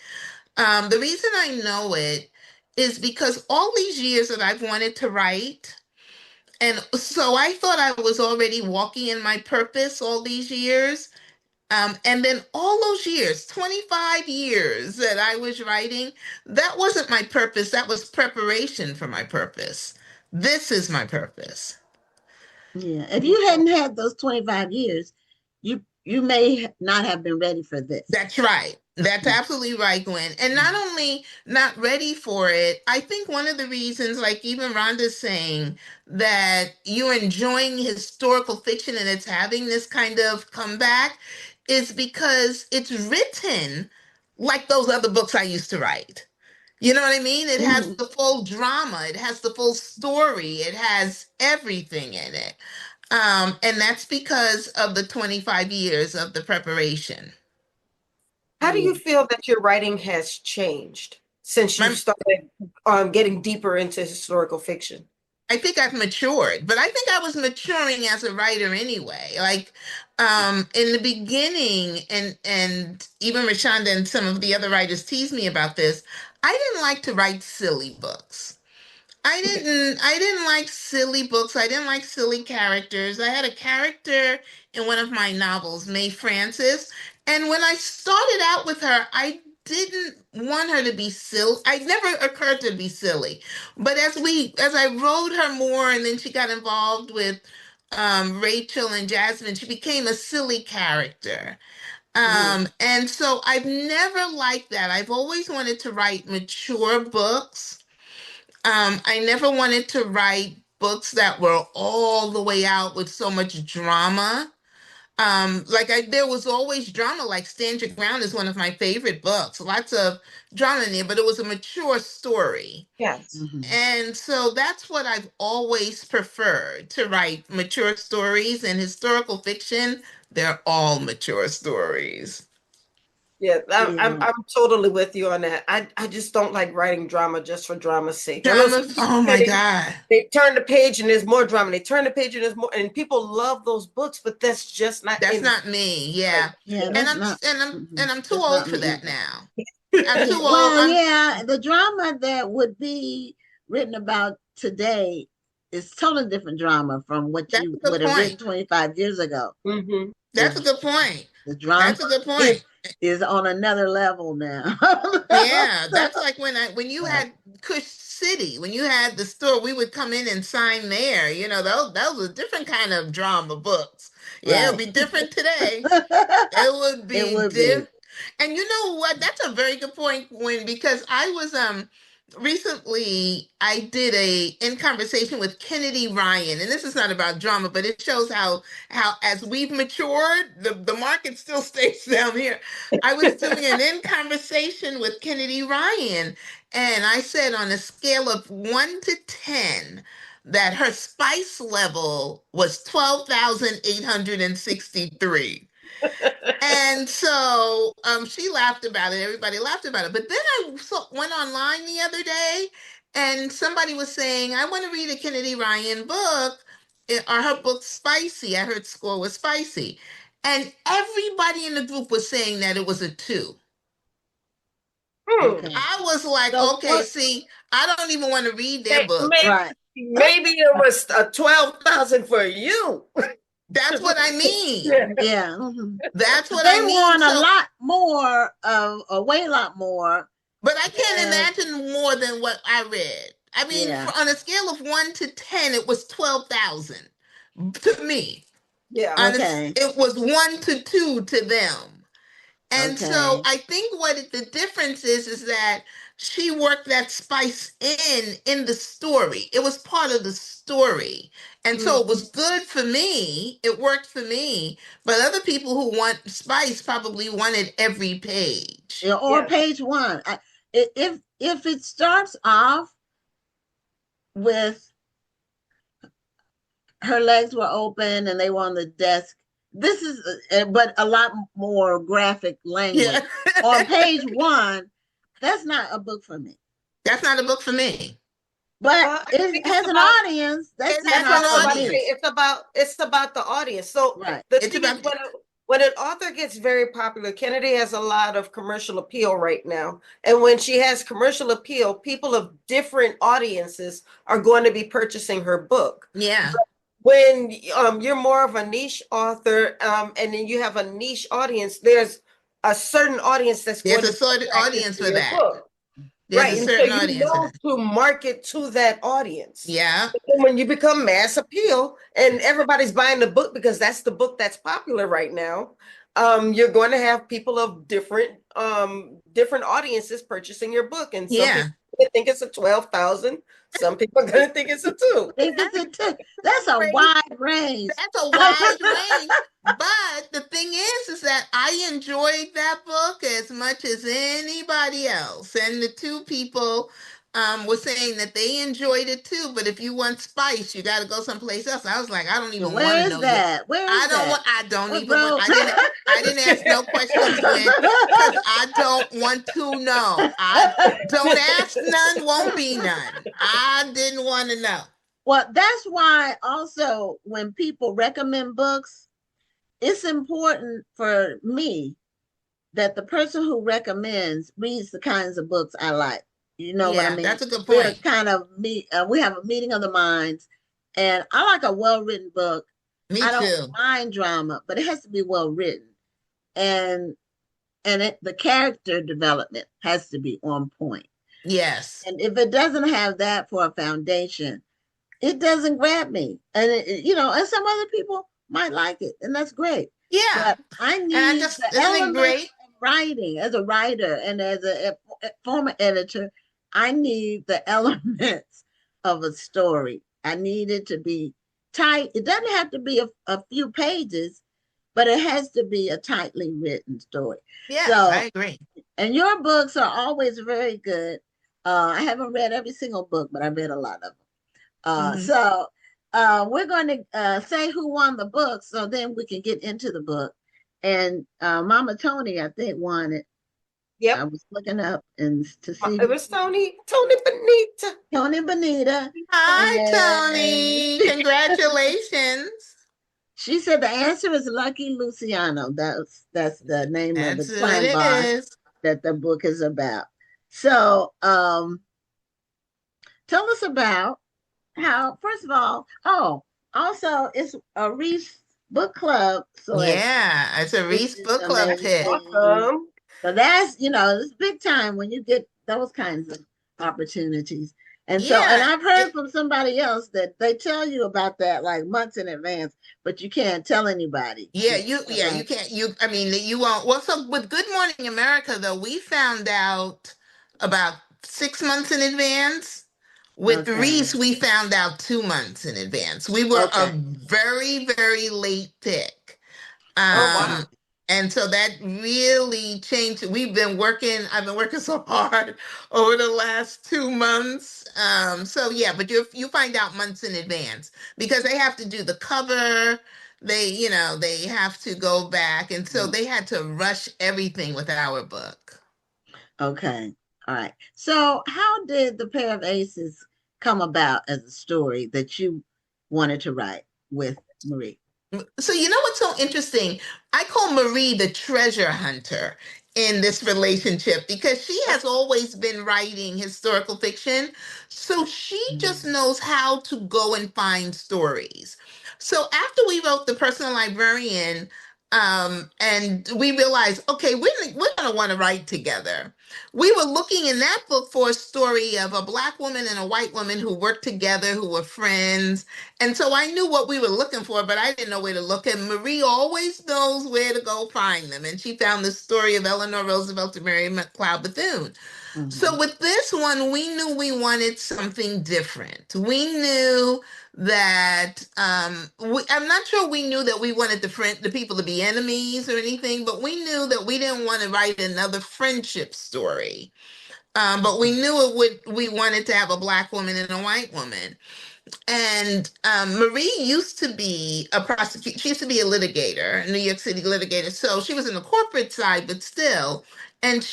The reason I know it is because all these years that I've wanted to write, and so I thought I was already walking in my purpose all these years. And then all those years, 25 years that I was writing, that wasn't my purpose. That was preparation for my purpose. This is my purpose. Yeah. If you hadn't had those 25 years, you may not have been ready for this. That's right. That's Mhm. absolutely right, Gwen. And not only not ready for it, I think one of the reasons, like even Rhonda's saying, that you're enjoying historical fiction and it's having this kind of comeback is because it's written like those other books I used to write. You know what I mean? It has Mhm. the full drama, it has the full story, it has everything in it. And that's because of the 25 years of the preparation. how do Yeah. you feel that your writing has changed since you My, started getting deeper into historical fiction? I think I've matured, but I think I was maturing as a writer anyway. Like in the beginning, and even Rashonda and some of the other writers tease me about this. I didn't like to write silly books. I didn't like silly books. I didn't like silly characters. I had a character in one of my novels, May Francis, and when I started out with her, I didn't want her to be silly. I never occurred to be silly. But as I wrote her more, and then she got involved with Rachel and Jasmine, she became a silly character. And so I've never liked that. I've always wanted to write mature books. I never wanted to write books that were all the way out with so much drama. There was always drama. Like Stand Your Ground is one of my favorite books. Lots of drama in there, but it was a mature story. Yes. And so that's what I've always preferred, to write mature stories. And historical fiction, they're all mature stories. Yeah, I'm totally with you on that. I just don't like writing drama just for drama's sake. Drama, oh my God. They turn the page and there's more drama. They turn the page and there's more, and people love those books, but that's just not. That's not me. Yeah. Yeah, And I'm too that's old not for me that either. now. I'm too old. Well, yeah, the drama that would be written about today is totally different drama from what That's you a good would have written point. 25 years ago. That's a good point. The drama That's a good point. is on another level now. Yeah, that's like when you had Kush City, when you had the store, we would come in and sign there. You know, those were different kind of drama books. Yeah, it would be different today. It would be It would be. different. And you know what? That's a very good point, Gwen, because I was recently I did a in conversation with Kennedy Ryan, and this is not about drama, but it shows how as we've matured, the market still stays down here. I was doing an in conversation with Kennedy Ryan, and I said on a scale of 1 to 10 that her spice level was 12,863. And so she laughed about it. Everybody laughed about it. But then went online the other day, and somebody was saying, I want to read a Kennedy Ryan book. Are her books spicy? I heard score was spicy. And everybody in the group was saying that it was a 2. Okay. I was like, So okay, see, I don't even want to read their book. Maybe it was 12,000 for you. That's what I mean. Yeah. That's what they I mean. want a lot more a way lot more. But I can't imagine more than what I read. I mean, on a scale of 1 to 10, it was 12,000 to me. Yeah. Okay. It was 1 to 2 to them. And so I think what the difference is that she worked that spice in the story. It was part of the story. And so it was good for me. It worked for me. But other people who want spice probably wanted every page. Yeah, or page 1. If it starts off with her legs were open and they were on the desk, this is but a lot more graphic language. Yeah. On page 1, that's not a book for me. That's not a book for me. But it has an audience. That's an audience. It's about the audience. So the thing is, when an author gets very popular, Kennedy has a lot of commercial appeal right now. And when she has commercial appeal, people of different audiences are going to be purchasing her book. Yeah. But when you're more of a niche author, and then you have a niche audience, there's a certain audience that's going to certain audience for that. Book. Right, and so you know to market to that audience. Yeah. And when you become mass appeal and everybody's buying the book because that's the book that's popular right now, you're going to have people of different audiences purchasing your book. And some people think it's a 12,000. Some people are going to think it's a 2. That's a wide range. That's a wide range. But the thing is that I enjoyed that book as much as anybody else. And the 2 people were saying that they enjoyed it too. But if you want spice, you got to go someplace else. I was like, I don't even want to know that. Where is that? I don't even want. I didn't ask no questions because I don't want to know. I don't ask none, won't be none. I didn't want to know. Well, that's why also when people recommend books, it's important for me that the person who recommends reads the kinds of books I like. You know what I mean? That's a good point. We're kind of we have a meeting of the minds, and I like a well-written book. Me I too. don't mind drama, but it has to be well written. And and the character development has to be on point. Yes. And if it doesn't have that for a foundation, it doesn't grab me. And and some other people might like it, and that's great. Yeah. But I And I need just, the isn't it elements great? of writing as a writer and as a former editor. I need the elements of a story. I need it to be tight. It doesn't have to be a few pages, but it has to be a tightly written story. Yes, I So, agree. and your books are always very good. I haven't read every single book, but I read a lot of them. Mhm. So we're going to say who won the book, so then we can get into the book. And Mama Tony, I think, won it. I Yep. was looking up and to see It who was Tony Benita. Tony Bonita, Hi, and Tony. Congratulations. she said the answer is Lucky Luciano. That's the name of the That's who crime it boss is. that the book is about. So tell us about how, first of all, also it's a Reese book club selection, Yeah, it's a which Reese is Book Club pick. amazing. Awesome. So that's, it's big time when you get those kinds of opportunities. And Yeah. I've heard from somebody else that they tell you about that like months in advance, but you can't tell anybody. Yeah, Is that you right? can't, I mean, you won't. Well, so with Good Morning America, though, we found out about 6 months in advance. With Okay. Reese, we found out 2 months in advance. We were a Okay. very, very late pick. Oh Um, wow. and so that really changed. I've been working so hard over the last 2 months. So yeah, but you find out months in advance because they have to do the cover. They have to go back. And so Mm. they had to rush everything with our book. Okay. All right. So how did the Pair of Aces come about as a story that you wanted to write with Marie? So you know what's so interesting? I call Marie the treasure hunter in this relationship because she has always been writing historical fiction. So she just Mm. knows how to go and find stories. So after we wrote The Personal Librarian, and we realized, okay, we're going to want to write together. We were looking in that book for a story of a Black woman and a white woman who worked together, who were friends, and so I knew what we were looking for, but I didn't know where to look. And Marie always knows where to go find them. And she found the story of Eleanor Roosevelt and Mary McLeod Bethune. So Mhm. with this one, we knew we wanted something different. We knew that I'm not sure we knew that we wanted the people to be enemies or anything, but we knew that we didn't want to write another friendship story. But we knew we wanted to have a Black woman and a white woman. And Marie used to be a prosecutor. She used to be a litigator, a New York City litigator. So she was in the corporate side, but still. And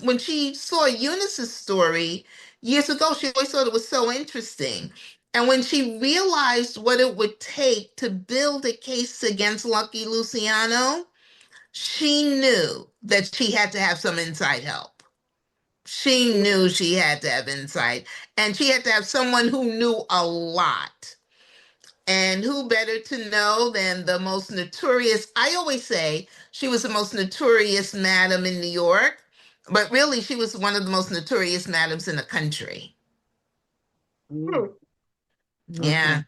when she saw Eunice's story years ago, she always thought it was so interesting. And when she realized what it would take to build a case against Lucky Luciano, she knew that she had to have some inside help. She knew she had to have insight, and she had to have someone who knew a lot. And who better to know than the most notorious? I always say she was the most notorious madam in New York, but really she was one of the most notorious madams in the country. Mm. Hmm. Okay. Yeah.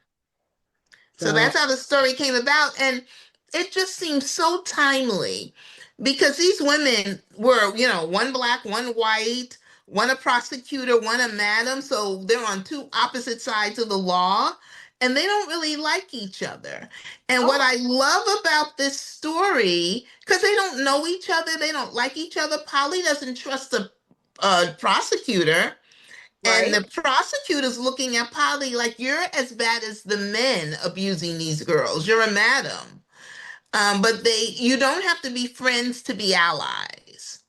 So So, that's how the story came about. And it just seems so timely because these women were, one Black, one white, one a prosecutor, one a madam. So they're on two opposite sides of the law and they don't really like each other. And what Oh, I love about this story, because they don't know each other, they don't like each other. Polly doesn't trust the prosecutor. And right. the prosecutor's looking at Polly like, you're as bad as the men abusing these girls. You're a madam. But you don't have to be friends to be allies.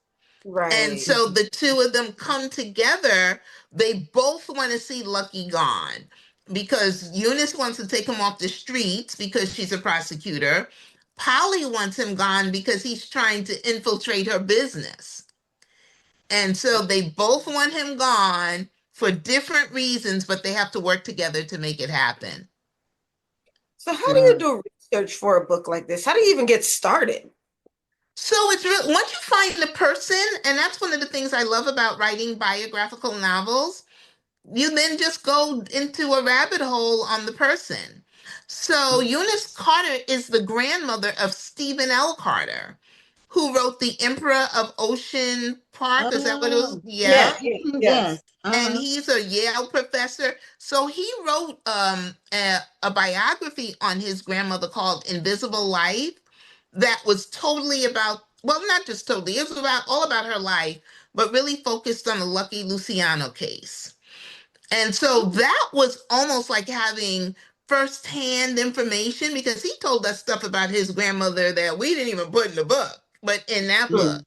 And Right. so the two of them come together. They both want to see Lucky gone because Eunice wants to take him off the streets because she's a prosecutor. Polly wants him gone because he's trying to infiltrate her business. And so they both want him gone for different reasons, but they have to work together to make it happen. So how do you uh, do research for a book like this? How do you even get started? So it's real once you find the person, and that's one of the things I love about writing biographical novels, you then just go into a rabbit hole on the person. So Eunice Carter is the grandmother of Stephen L. Carter, who wrote The Emperor of Ocean Park. Is that what it was? Oh, Yeah. Yes, yes, yes. yes. And Uh-huh. he's a Yale professor. So he wrote a biography on his grandmother called Invisible Life that was totally about, well, not just totally, it was about all about her life, but really focused on the Lucky Luciano case. And so that was almost like having firsthand information because he told us stuff about his grandmother that we didn't even put in the book, but in that book.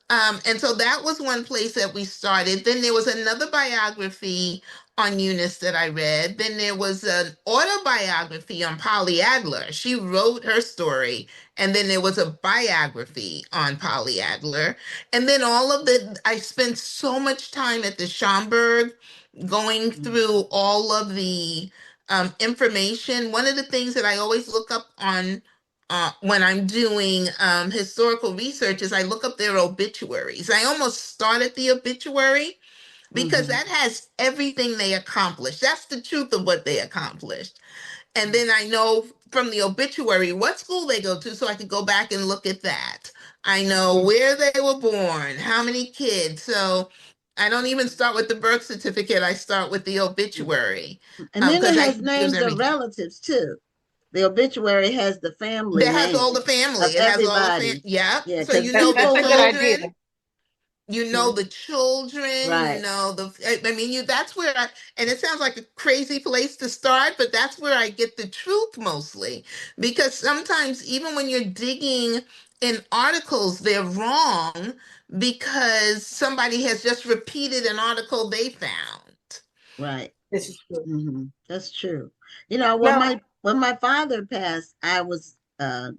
Mm, And so that was one place that we started. Then there was another biography on Eunice that I read. Then there was an autobiography on Polly Adler. She wrote her story. And then there was a biography on Polly Adler. And then I spent so much time at the Schomburg going mm, through all of the information. One of the things that I always look up on when I'm doing historical research is I look up their obituaries. I almost start at the obituary because mhm, that has everything they accomplished. That's the truth of what they accomplished. And then I know from the obituary what school they go to, so I could go back and look at that. I know mm, where they were born, how many kids. So I don't even start with the birth certificate. I start with the mm. obituary And then it because I has can use names of everything. relatives too. The obituary has the family That has all the name family. of It has all the everybody. yeah. Yeah, So because you know the That's people a good will. idea. children, you know Mhm, the children, you right. know the. I mean, that's where and it sounds like a crazy place to start, but that's where I get the truth mostly, because sometimes even when you're digging in articles, they're wrong because somebody has just repeated an article they found. Right. This is true. That's true. You know, when Now, my father passed, I was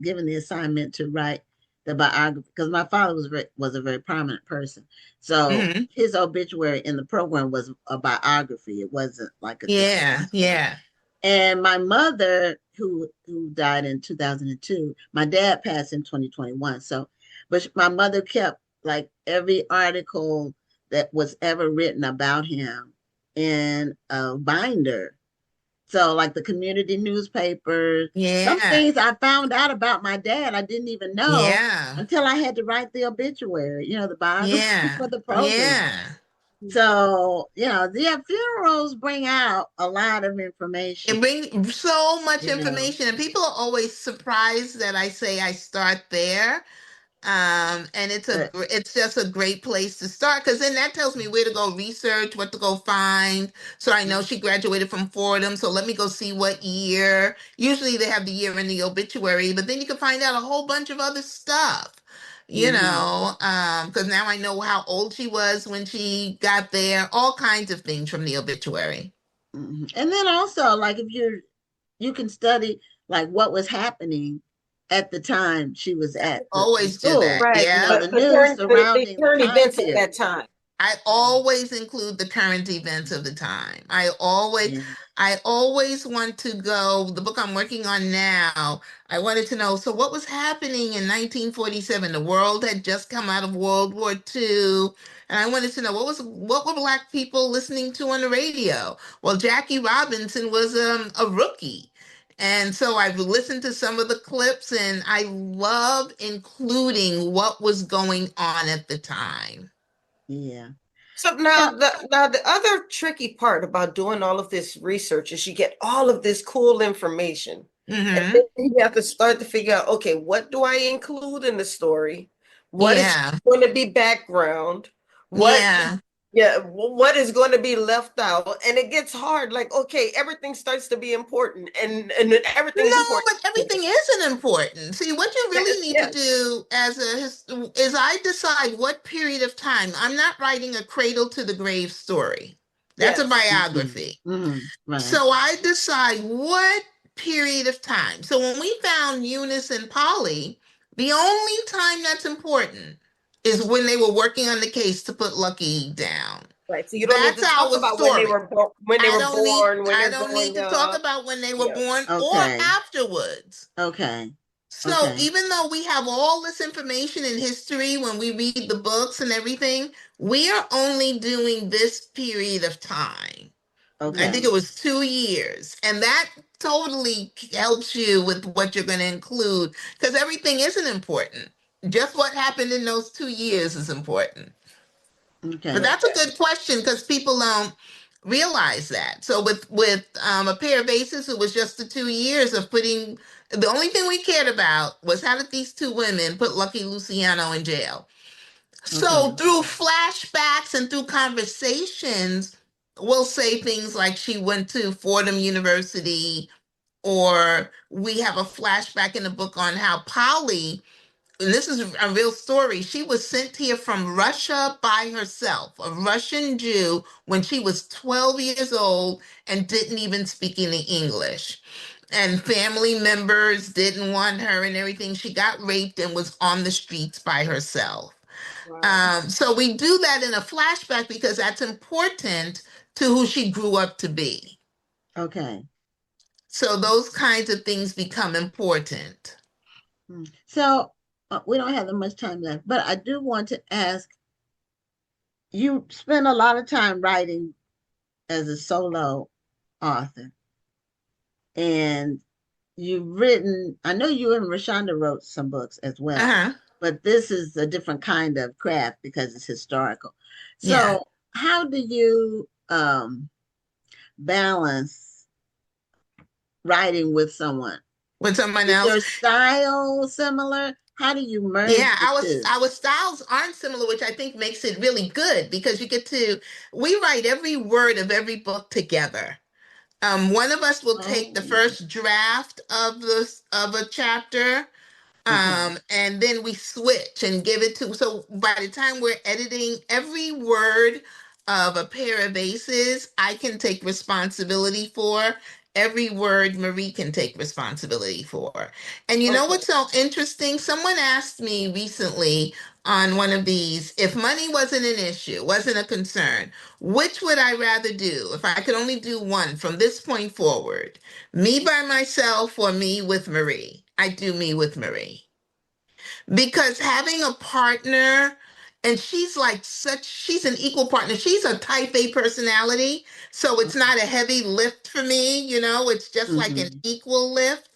given the assignment to write the biography because my father was a very prominent person. So Hmm. his obituary in the program was a biography. It wasn't like a Yeah, deceased one. yeah, And my mother, who died in 2002, my dad passed in 2021. So, but my mother kept like every article that was ever written about him in a binder. So, like the community newspaper, some yeah, things I found out about my dad I didn't even know yeah, until I had to write the obituary, the biography yeah, for the program. yeah. So, yeah, funerals bring out a lot of It information, brings so much you know. information, and people are always surprised that I say I start there. And But it's just a great place to start because then that tells me where to go research, what to go find. So I know she graduated from Fordham, so let me go see what year. Usually they have the year in the obituary, but then you can find out a whole bunch of other stuff. mhm, Because now I know how old she was when she got there, all kinds of things from the obituary. and then also like if you can study like what was happening at the time she was at the Always do that. school, right. Yeah. the news The surrounding the current time events at period. that time. I always include the current events of the time. Yeah. I always want to go, the book I'm working on now, I wanted to know, so what was happening in 1947? The world had just come out of World War II. And I wanted to know what were Black people listening to on the radio? Well, Jackie Robinson was a rookie. And so I've listened to some of the clips and I love including what was going on at the time. Yeah. So Yeah. now the other tricky part about doing all of this research is you get all of this cool information. And Hmm. then you have to start to figure out, okay, what do I include in the story? What is Yeah. going to be background? What Yeah. Yeah, what is going to be left out? And it gets hard. Like, okay, everything starts to be important, and everything's No, important. but everything isn't important. See, what you really Yes, need to yes, do is I decide what period of time. I'm not writing a cradle to the grave story. That's a yes. biography. Right. So I decide what period of time. So when we found Eunice and Polly, the only time that's important is when they were working on the case to put Lucky down. Right. So you don't need That's to talk our about when they story. were born, when I they're don't need growing to talk up. about when they were Yeah. born or Okay. afterwards. Okay. So Okay. even though we have all this information in history when we read the books and everything, we are only doing this period of time. I think Okay. it was 2 years. And that totally helps you with what you're going to include because everything isn't important. Just what happened in those 2 years is important. But Okay. that's a good question because people don't realize that. So with a pair of aces, it was just the 2 years of putting. The only thing we cared about was how did these two women put Lucky Luciano in jail. So Okay. through flashbacks and through conversations, we'll say things like she went to Fordham University, or we have a flashback in the book on how Polly, and this is a real story, she was sent here from Russia by herself, a Russian Jew, when she was 12 years old and didn't even speak any English. And family members didn't want her and everything. She got raped and was on the streets by herself. Wow. So we do that in a flashback because that's important to who she grew up to be. Okay. So those kinds of things become important. So we don't have that much time left, but I do want to ask, you spend a lot of time writing as a solo author, and you've written, I know you and Rashonda wrote some books as well, Uh-huh. but this is a different kind of craft because it's historical. Yeah. So how do you balance writing with someone? With someone Is else. your style similar? How do you merge Yeah, the two? our styles aren't similar, which I think makes it really good because we write every word of every book together. One of us will take the Oh, first draft of a chapter. okay. And then we switch and give it to, so by the time we're editing every word of a pair of aces, I can take responsibility for. Every word Marie can take responsibility for. And you know Okay. what's so interesting? Someone asked me recently on one of these, if money wasn't an issue, wasn't a concern, which would I rather do if I could only do one from this point forward? Me by myself or me with Marie? I do me with Marie because having a partner, and she's an equal partner. She's a type A personality, so it's not a heavy lift for me, it's just like an Mm-hmm. equal lift.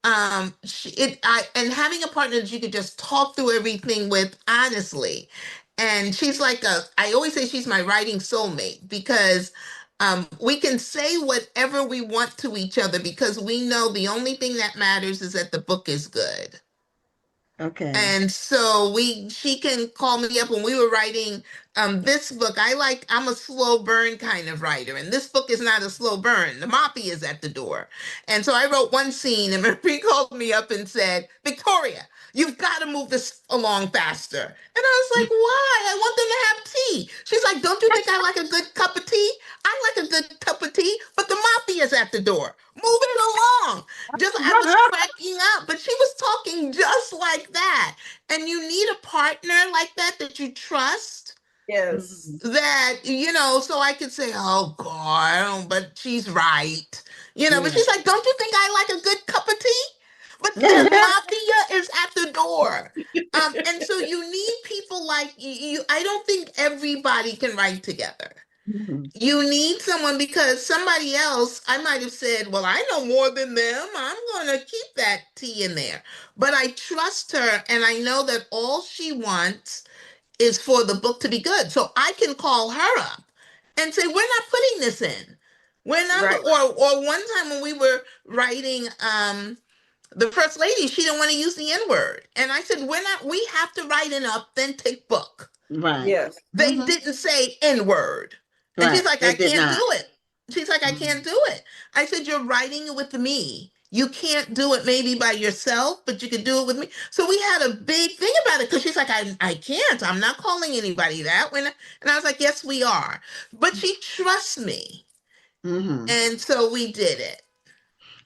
And having a partner that you could just talk through everything with honestly. And she's I always say she's my writing soulmate because we can say whatever we want to each other because we know the only thing that matters is that the book is good. Okay. And so she can call me up when we were writing this book. I'm a slow burn kind of writer, and this book is not a slow burn. The mafia is at the door. And so I wrote one scene, and Marie called me up and said, Victoria, you've got to move this along faster. And I was like, why? I want them to have tea. She's like, don't you think I like a good cup of tea? I like a good cup of tea, but the mafia's at the door. Move it along. Just I was cracking up, but she was talking just like that. And you need a partner like that you trust. Yes. Mm-hmm. That, so I could say, oh God, but she's right. But Yeah. she's like, don't you think I like a good cup of tea? But the mafia is at the door. And so you need people like you. I don't think everybody can write together. Mm-hmm. You need someone because somebody else, I might have said, well, I know more than them. I'm going to keep that tea in there. But I trust her and I know that all she wants is for the book to be good. So I can call her up and say, we're not putting this in. We're not, Right. or one time when we were writing the first lady, she didn't want to use the N word. And I said, we have to write an authentic book. Right. Yes. They Mm-hmm. didn't say N word. And she's Right. like, They I did can't do not. it. She's like, I Mm-hmm. can't do it. I said, you're writing it with me. You can't do it maybe by yourself, but you can do it with me. So we had a big thing about it because she's like, I can't. I'm not calling anybody that. And I was like, yes, we are. But she trusts me. Mm-hmm. And so we did it.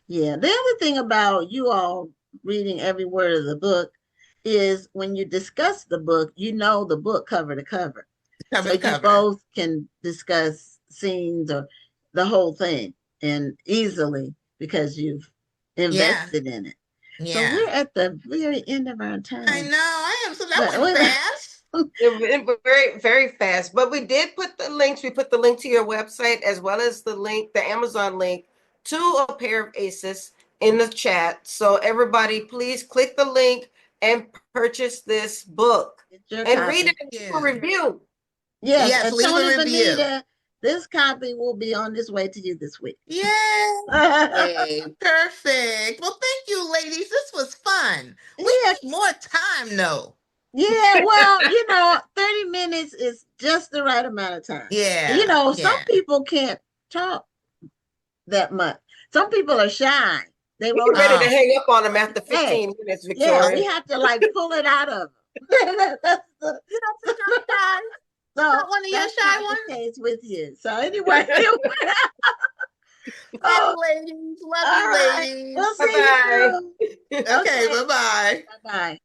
Yeah. The other thing about you all reading every word of the book is when you discuss the book, you know the book cover to cover. Cover So to you cover. both can discuss scenes or the whole thing and easily because you've Yeah. invested in it. So Yeah. we're at the very end of our I time. know. I am. So that But went wait, fast. It went very, very fast. But we did put the links. We put the link to your website as well as the Amazon link to a pair of aces in the chat. So everybody, please click the link and purchase this book get your and read it copy. and give a Yeah. review. Yes, Yes, and leave Tony a review. Bonita, this copy will be on its way to you this week. Yay. Perfect. Well, thank you, ladies. This was fun. We Yeah, need more time, though. yeah, well, 30 minutes is just the right amount of time. Yeah. Some Yeah. people can't talk that much. Some people are shy. They We won't get ready to Oh. talk. hang up on them after Hey, 15 minutes, yeah, Victoria. we have to like pull it out of them. That's the, You don't think I'm shy? so Not one of your that's shy not the ones? case with you. So anyway, Bye, oh, ladies. Love all you, right. We'll ladies. see you Bye-bye. soon. Okay, Okay. bye-bye. Bye-bye.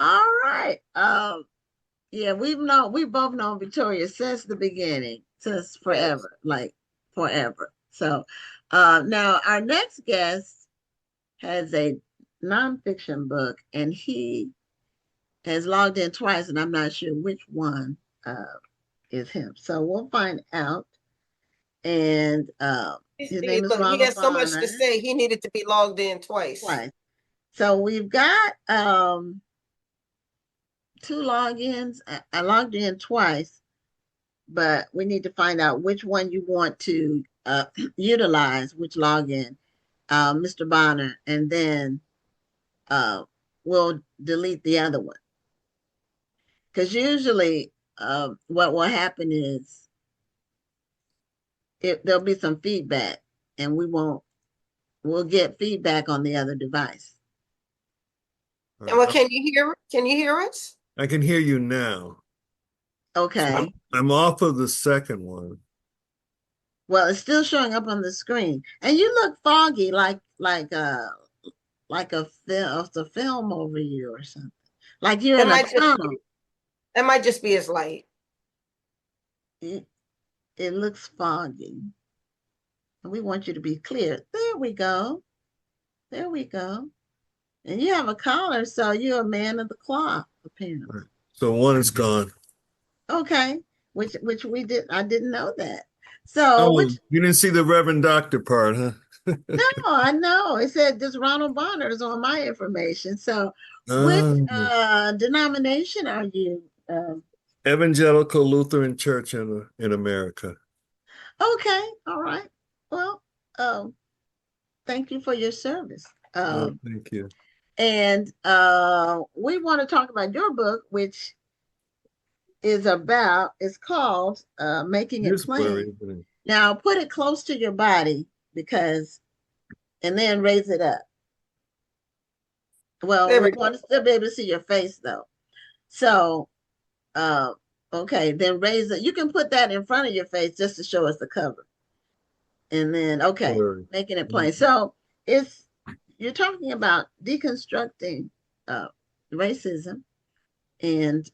All right. Yeah, we both known Victoria since the beginning, since forever, like forever. So now our next guest has a nonfiction book and he has logged in twice and I'm not sure which one is him. So we'll find out. And his name is Look, he Ronald has so much to Bonner. say, he needed to be logged in twice. Twice. So we've got two logins. I logged in twice, but we need to find out which one you want to utilize, which login, Mr. Bonner, and then we'll delete the other one. Because usually what will happen is there'll be some feedback and we'll get feedback on the other device. And what can you hear? Can you hear us? I can hear you now. Okay. I'm off of the second one. Well, it's still showing up on the screen. And you look foggy like a film over you or something. Like you're It in a might just tunnel. it might just be his light. It looks foggy. And we want you to be clear. There we go. There we go. And you have a collar, so you're a man of the cloth, apparently. So one is gone. Okay. Which I didn't know that. So Oh, which you didn't see the Reverend Doctor part, huh? no, I know. It said this Ronald Bonner is on my information. So which denomination are you? Evangelical Lutheran Church in America. Okay, all right. Well, thank you for your service. Thank you. And we want to talk about your book, which it's called Making It Here's blurry, Plain. isn't it? Now put it close to your body and then raise it up. Well, we want to still be able to see your face though. So, okay, then raise it. You can put that in front of your face just to show us the cover. And then, okay, Blurry. making it plain. So you're talking about deconstructing racism. And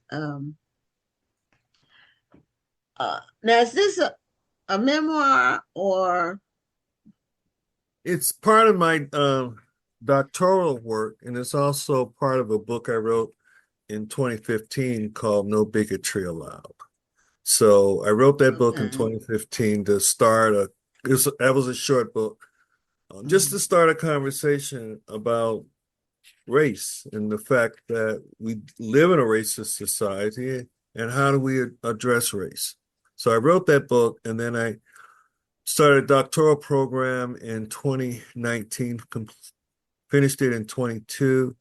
now is this a memoir or? It's part of my doctoral work, and it's also part of a book I wrote in 2015 called No Bigotry Allowed. So I wrote that book in 2015 to start that was a short book, just to start a conversation about race and the fact that we live in a racist society and how do we address race. So I wrote that book and then I started a doctoral program in 2019, finished it in 22.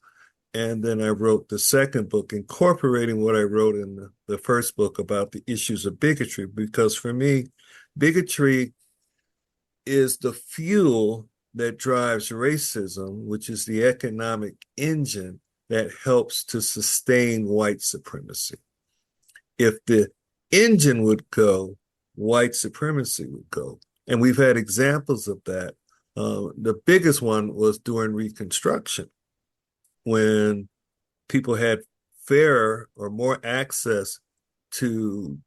And then I wrote the second book, incorporating what I wrote in the first book about the issues of bigotry, because for me, bigotry is the fuel that drives racism, which is the economic engine that helps to sustain white supremacy. If the engine would go, white supremacy would go. And we've had examples of that. The biggest one was during Reconstruction, when people had fairer or more access to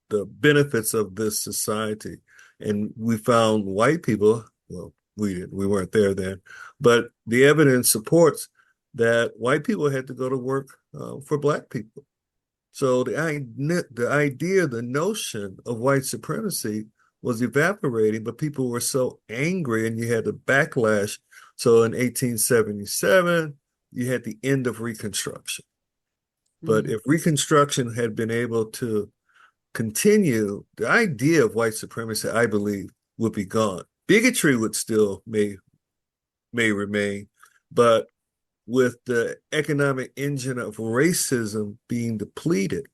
the benefits of this society. And we found white people, well, we weren't there then, but the evidence supports that white people had to go to work for black people. So the idea, the notion of white supremacy was evaporating, but people were so angry and you had the backlash. So in 1877, you had the end of Reconstruction. But if Reconstruction had been able to continue, the idea of white supremacy, I believe, would be gone. Bigotry would still may remain, but with the economic engine of racism being depleted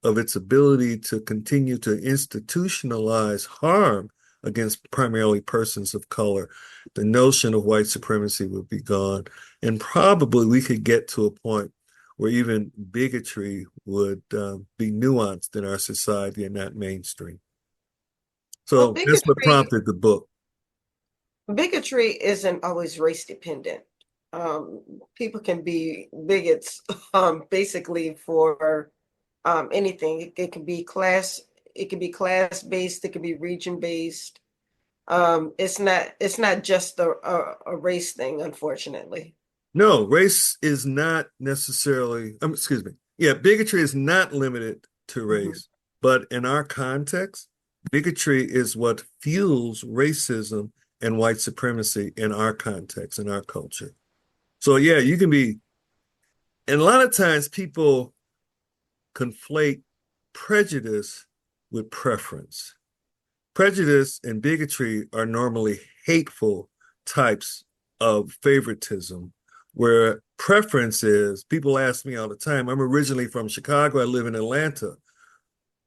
of its ability to continue to institutionalize harm against primarily persons of color, the notion of white supremacy would be gone. And probably we could get to a point where even bigotry would be nuanced in our society and not mainstream. So Well, that's what prompted the book. bigotry isn't always race dependent. People can be bigots basically for anything. It can be class, it can be class based, it can be region based. It's not just a race thing, unfortunately. No, race is not necessarily, excuse me. Yeah, bigotry is not limited to race, but in our context, bigotry is what fuels racism and white supremacy in our context, in our culture. So yeah, you can be, and a lot of times people conflate prejudice with preference. Prejudice and bigotry are normally hateful types of favoritism, where preference is, people ask me all the time, I'm originally from Chicago, I live in Atlanta,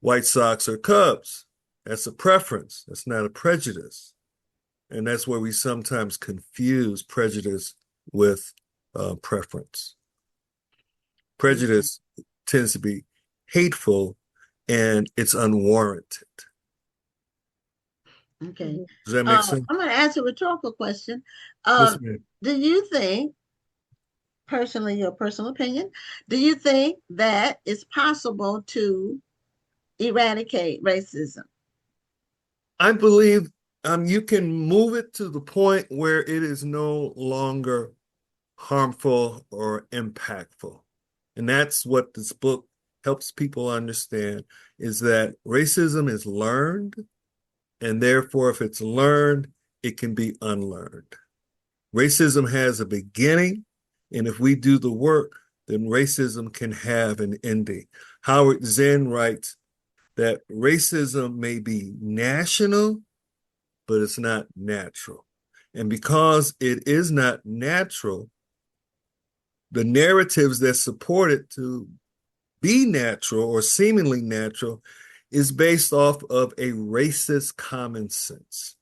White Sox or Cubs. That's a preference, that's not a prejudice. And that's where we sometimes confuse prejudice with preference. Prejudice tends to be hateful and it's unwarranted. Okay. Does that make sense? I'm going to ask a rhetorical question. Yes, Do you think, personally, your personal opinion, do you think that it's possible to eradicate racism? I believe you can move it to the point where it is no longer harmful or impactful. And that's what this book helps people understand, is that racism is learned, and therefore, if it's learned, it can be unlearned. Racism has a beginning, and if we do the work, then racism can have an ending. Howard Zinn writes that racism may be national, but it's not natural. And because it is not natural, the narratives that support it to be natural or seemingly natural is based off of a racist common sense,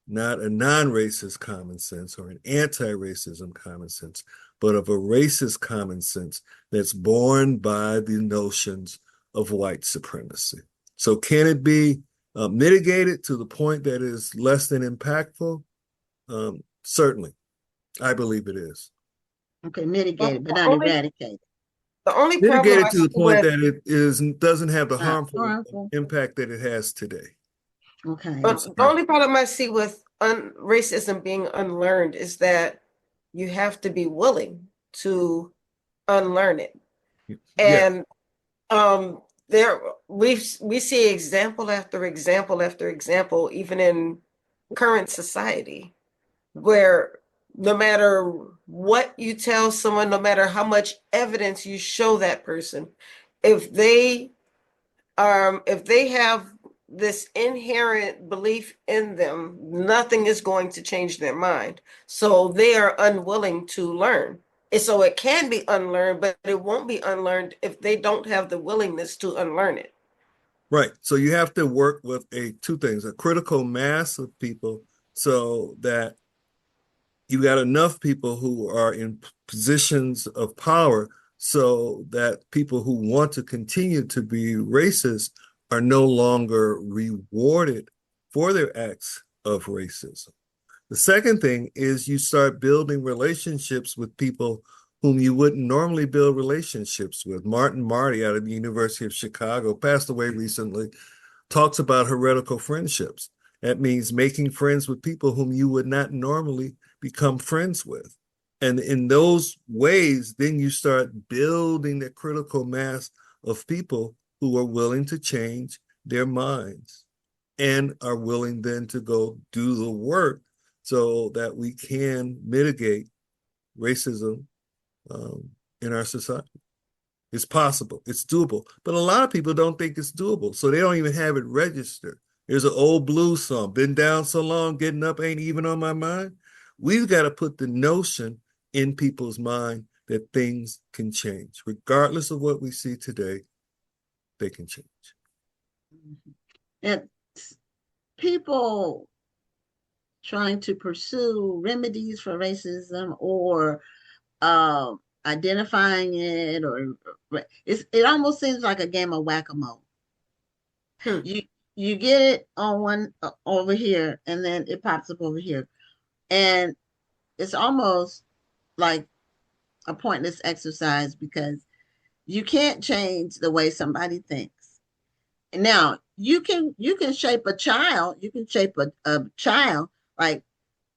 not a non-racist common sense or an anti-racism common sense, but of a racist common sense that's born by the notions of white supremacy. So can it be mitigated to the point that is less than impactful? Certainly. I believe it is. Okay, mitigated, but not eradicated. The only problem Mitigated I to the see point with, that it doesn't have the harmful Harmful. impact that it has today. Okay. the only problem I see with racism being unlearned is that you have to be willing to unlearn it. Yeah. And there we see example after example after example, even in current society, where no matter what you tell someone, no matter how much evidence you show that person, if they have this inherent belief in them, nothing is going to change their mind. So they are unwilling to learn. And so it can be unlearned, but it won't be unlearned if they don't have the willingness to unlearn it. Right. So you have to work with two things, a critical mass of people, so that you got enough people who are in positions of power so that people who want to continue to be racist are no longer rewarded for their acts of racism. The second thing is you start building relationships with people whom you wouldn't normally build relationships with. Martin Marty out of the University of Chicago, passed away recently, talks about heretical friendships. That means making friends with people whom you would not normally become friends with. And in those ways, then you start building the critical mass of people who are willing to change their minds and are willing then to go do the work so that we can mitigate racism in our society. It's possible, it's doable, but a lot of people don't think it's doable, so they don't even have it registered. There's an old blues song, been down so long, getting up ain't even on my mind. We've got to put the notion in people's mind that things can change. Regardless of what we see today, they can change. And people trying to pursue remedies for racism or identifying it, or it almost seems like a game of whack-a-mole. You get it on one over here, and then it pops up over here, and it's almost like a pointless exercise because you can't change the way somebody thinks. Now you can shape a child, you can shape a child, like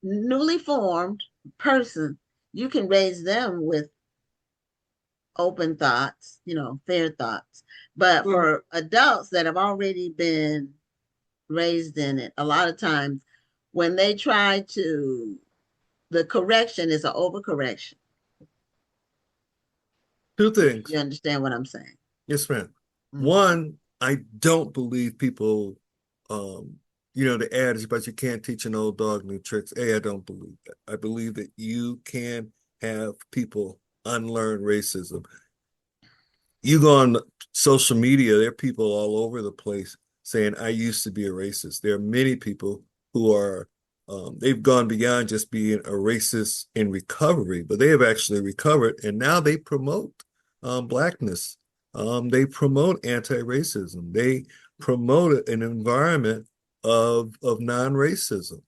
newly formed person, you can raise them with open thoughts, fair thoughts. But for adults that have already been raised in it, a lot of times when they try to, the correction is an overcorrection. Two things. You understand what I'm saying? Yes, ma'am. One, I don't believe people, the adage about you can't teach an old dog new tricks. I don't believe that. I believe that you can have people unlearn racism. You go on social media, there are people all over the place saying, I used to be a racist. There are many people who are, they've gone beyond just being a racist in recovery, but they have actually recovered, and now they promote Blackness. They promote anti-racism. They promote an environment of non-racism.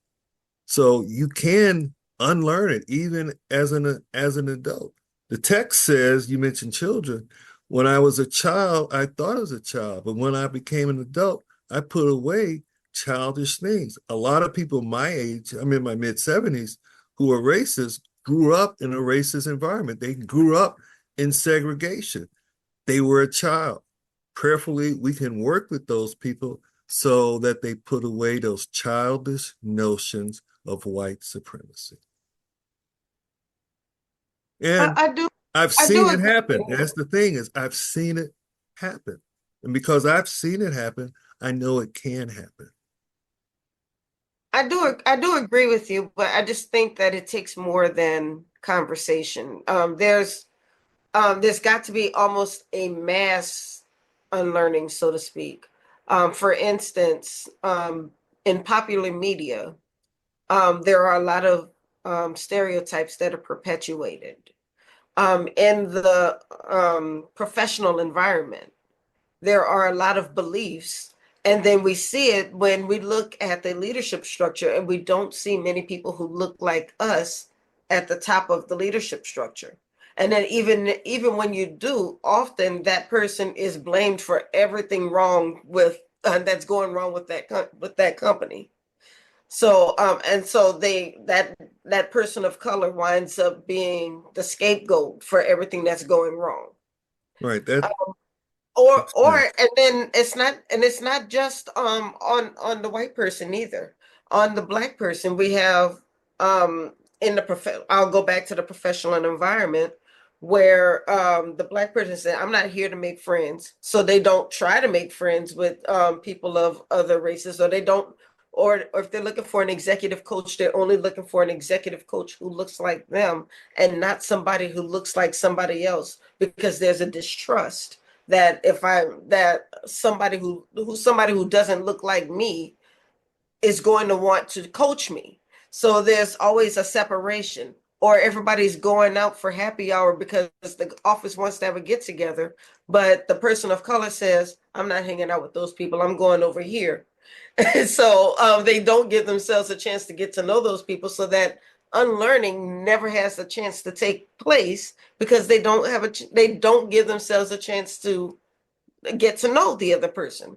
So you can unlearn it even as an adult. The text says, you mentioned children. When I was a child, I thought as a child, but when I became an adult, I put away childish things. A lot of people my age, I'm in my mid-70s, who are racist, grew up in a racist environment. They grew up in segregation. They were a child. Prayerfully, we can work with those people so that they put away those childish notions of white supremacy. And I've seen it happen. That's the thing, is I've seen it happen. And because I've seen it happen, I know it can happen. I do agree with you, but I just think that it takes more than conversation. There's got to be almost a mass unlearning, so to speak. For instance, in popular media, there are a lot of stereotypes that are perpetuated. In the professional environment, there are a lot of beliefs, and then we see it when we look at the leadership structure, and we don't see many people who look like us at the top of the leadership structure. And then even when you do, often that person is blamed for everything wrong with that's going wrong with that company. So and so that person of color winds up being the scapegoat for everything that's going wrong. Right. And then it's not just on the white person either. On the Black person, we have I'll go back to the professional environment where the Black person said, I'm not here to make friends. So they don't try to make friends with people of other races, or they don't, or if they're looking for an executive coach, they're only looking for an executive coach who looks like them and not somebody who looks like somebody else, because there's a distrust that somebody who doesn't look like me is going to want to coach me. So there's always a separation, or everybody's going out for happy hour because the office wants to have a get together, but the person of color says, I'm not hanging out with those people, I'm going over here. So they don't give themselves a chance to get to know those people, so that unlearning never has a chance to take place, because they don't give themselves a chance to get to know the other person.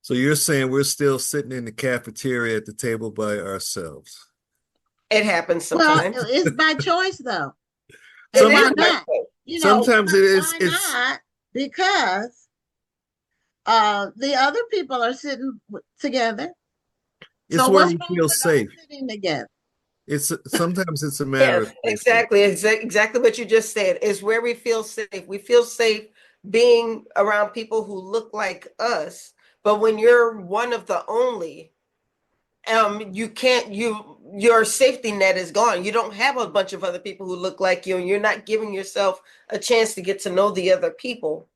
So you're saying we're still sitting in the cafeteria at the table by ourselves? It happens Well, sometimes. it's by choice though. It And Some, is why my not? choice. sometimes it is, Why it's, not? Because the other people are sitting together. it's So where what's we wrong feel with us safe. sitting together? Sometimes it's a matter Yes, of safety. exactly. Exactly what you just said is where we feel safe. We feel safe being around people who look like us. But when you're one of the only, you can't, your safety net is gone. You don't have a bunch of other people who look like you, and you're not giving yourself a chance to get to know the other people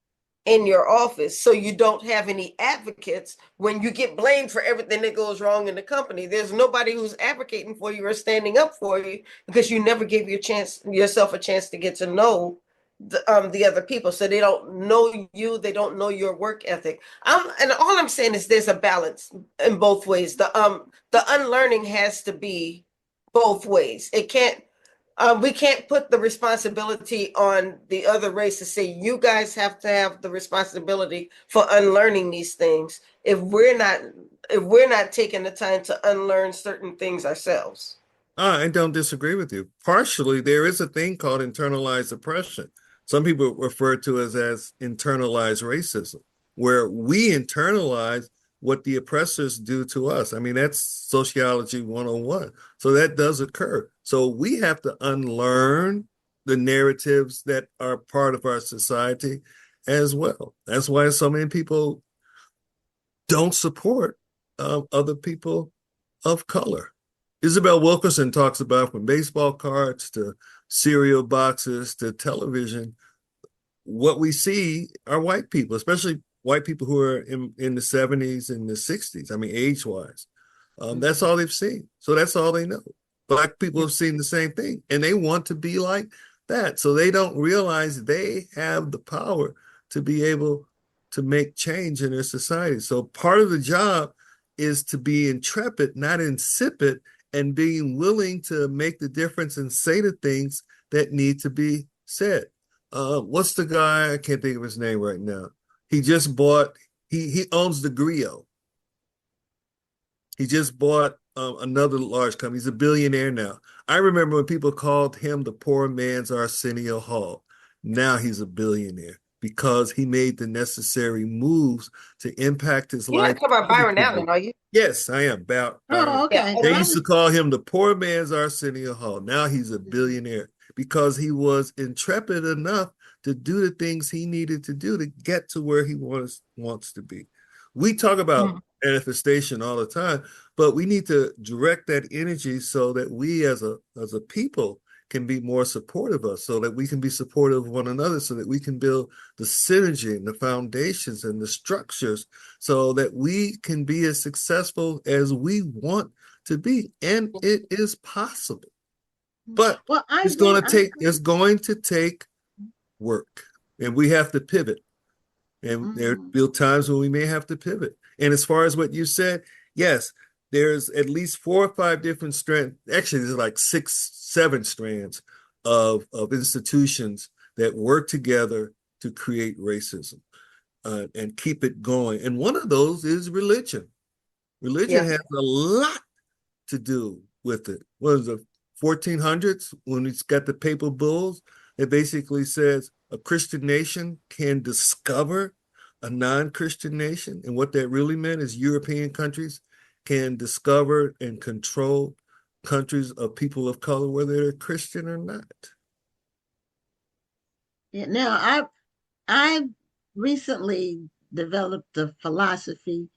in your office. So you don't have any advocates when you get blamed for everything that goes wrong in the company. There's nobody who's advocating for you or standing up for you because you never gave yourself a chance to get to know the other people. So they don't know you, they don't know your work ethic. And all I'm saying is there's a balance in both ways. The unlearning has to be both ways. It can't we can't put the responsibility on the other race to say you guys have to have the responsibility for unlearning these things if we're not taking the time to unlearn certain things ourselves. I don't disagree with you. Partially, there is a thing called internalized oppression. Some people refer to it as internalized racism, where we internalize what the oppressors do to us. I mean, that's sociology 101. So that does occur. So we have to unlearn the narratives that are part of our society as well. That's why so many people don't support other people of color. Isabel Wilkerson talks about from baseball cards to cereal boxes to television, what we see are white people, especially white people who are in the 70s and the 60s. I mean, age-wise. That's all they've seen. So that's all they know. Black people have seen the same thing, and they want to be like that. So they don't realize they have the power to be able to make change in their society. So part of the job is to be intrepid, not insipid, and being willing to make the difference and say the things that need to be said. What's the guy? I can't think of his name right now. He just bought, he owns the Griot. He just bought another large company. He's a billionaire now. I remember when people called him the poor man's Arsenio Hall. Now he's a billionaire because he made the necessary moves to impact his You're not life talking about Byron positively. Allen, are you? Yes, I am. Byron. Oh, Yeah, okay. They Because I used okay. to was call him the poor man's Arsenio Hall. Now he's a billionaire because he was intrepid enough to do the things he needed to do to get to where he wants to be. We talk about manifestation all the time, but we need to direct that energy so that we as a people can be more supportive of us, so that we can be supportive of one another, so that we can build the synergy and the foundations and the structures so that we can be as successful as we want to be. And it is possible. But well, it's going to take work, and we have to pivot. And there mm, will be times when we may have to pivot. And as far as what you said, yes, there's at least 4 or 5 different strands. Actually, there's like 6, 7 strands of institutions that work together to create racism and keep it going. And one of those is religion. Religion Yeah. has a lot to do with it. What is it, 1400s, when it's got the papal bulls? It basically says a Christian nation can discover a non-Christian nation. And what that really meant is European countries can discover and control countries of people of color, whether they're Christian or not. yeah, now I recently developed a philosophy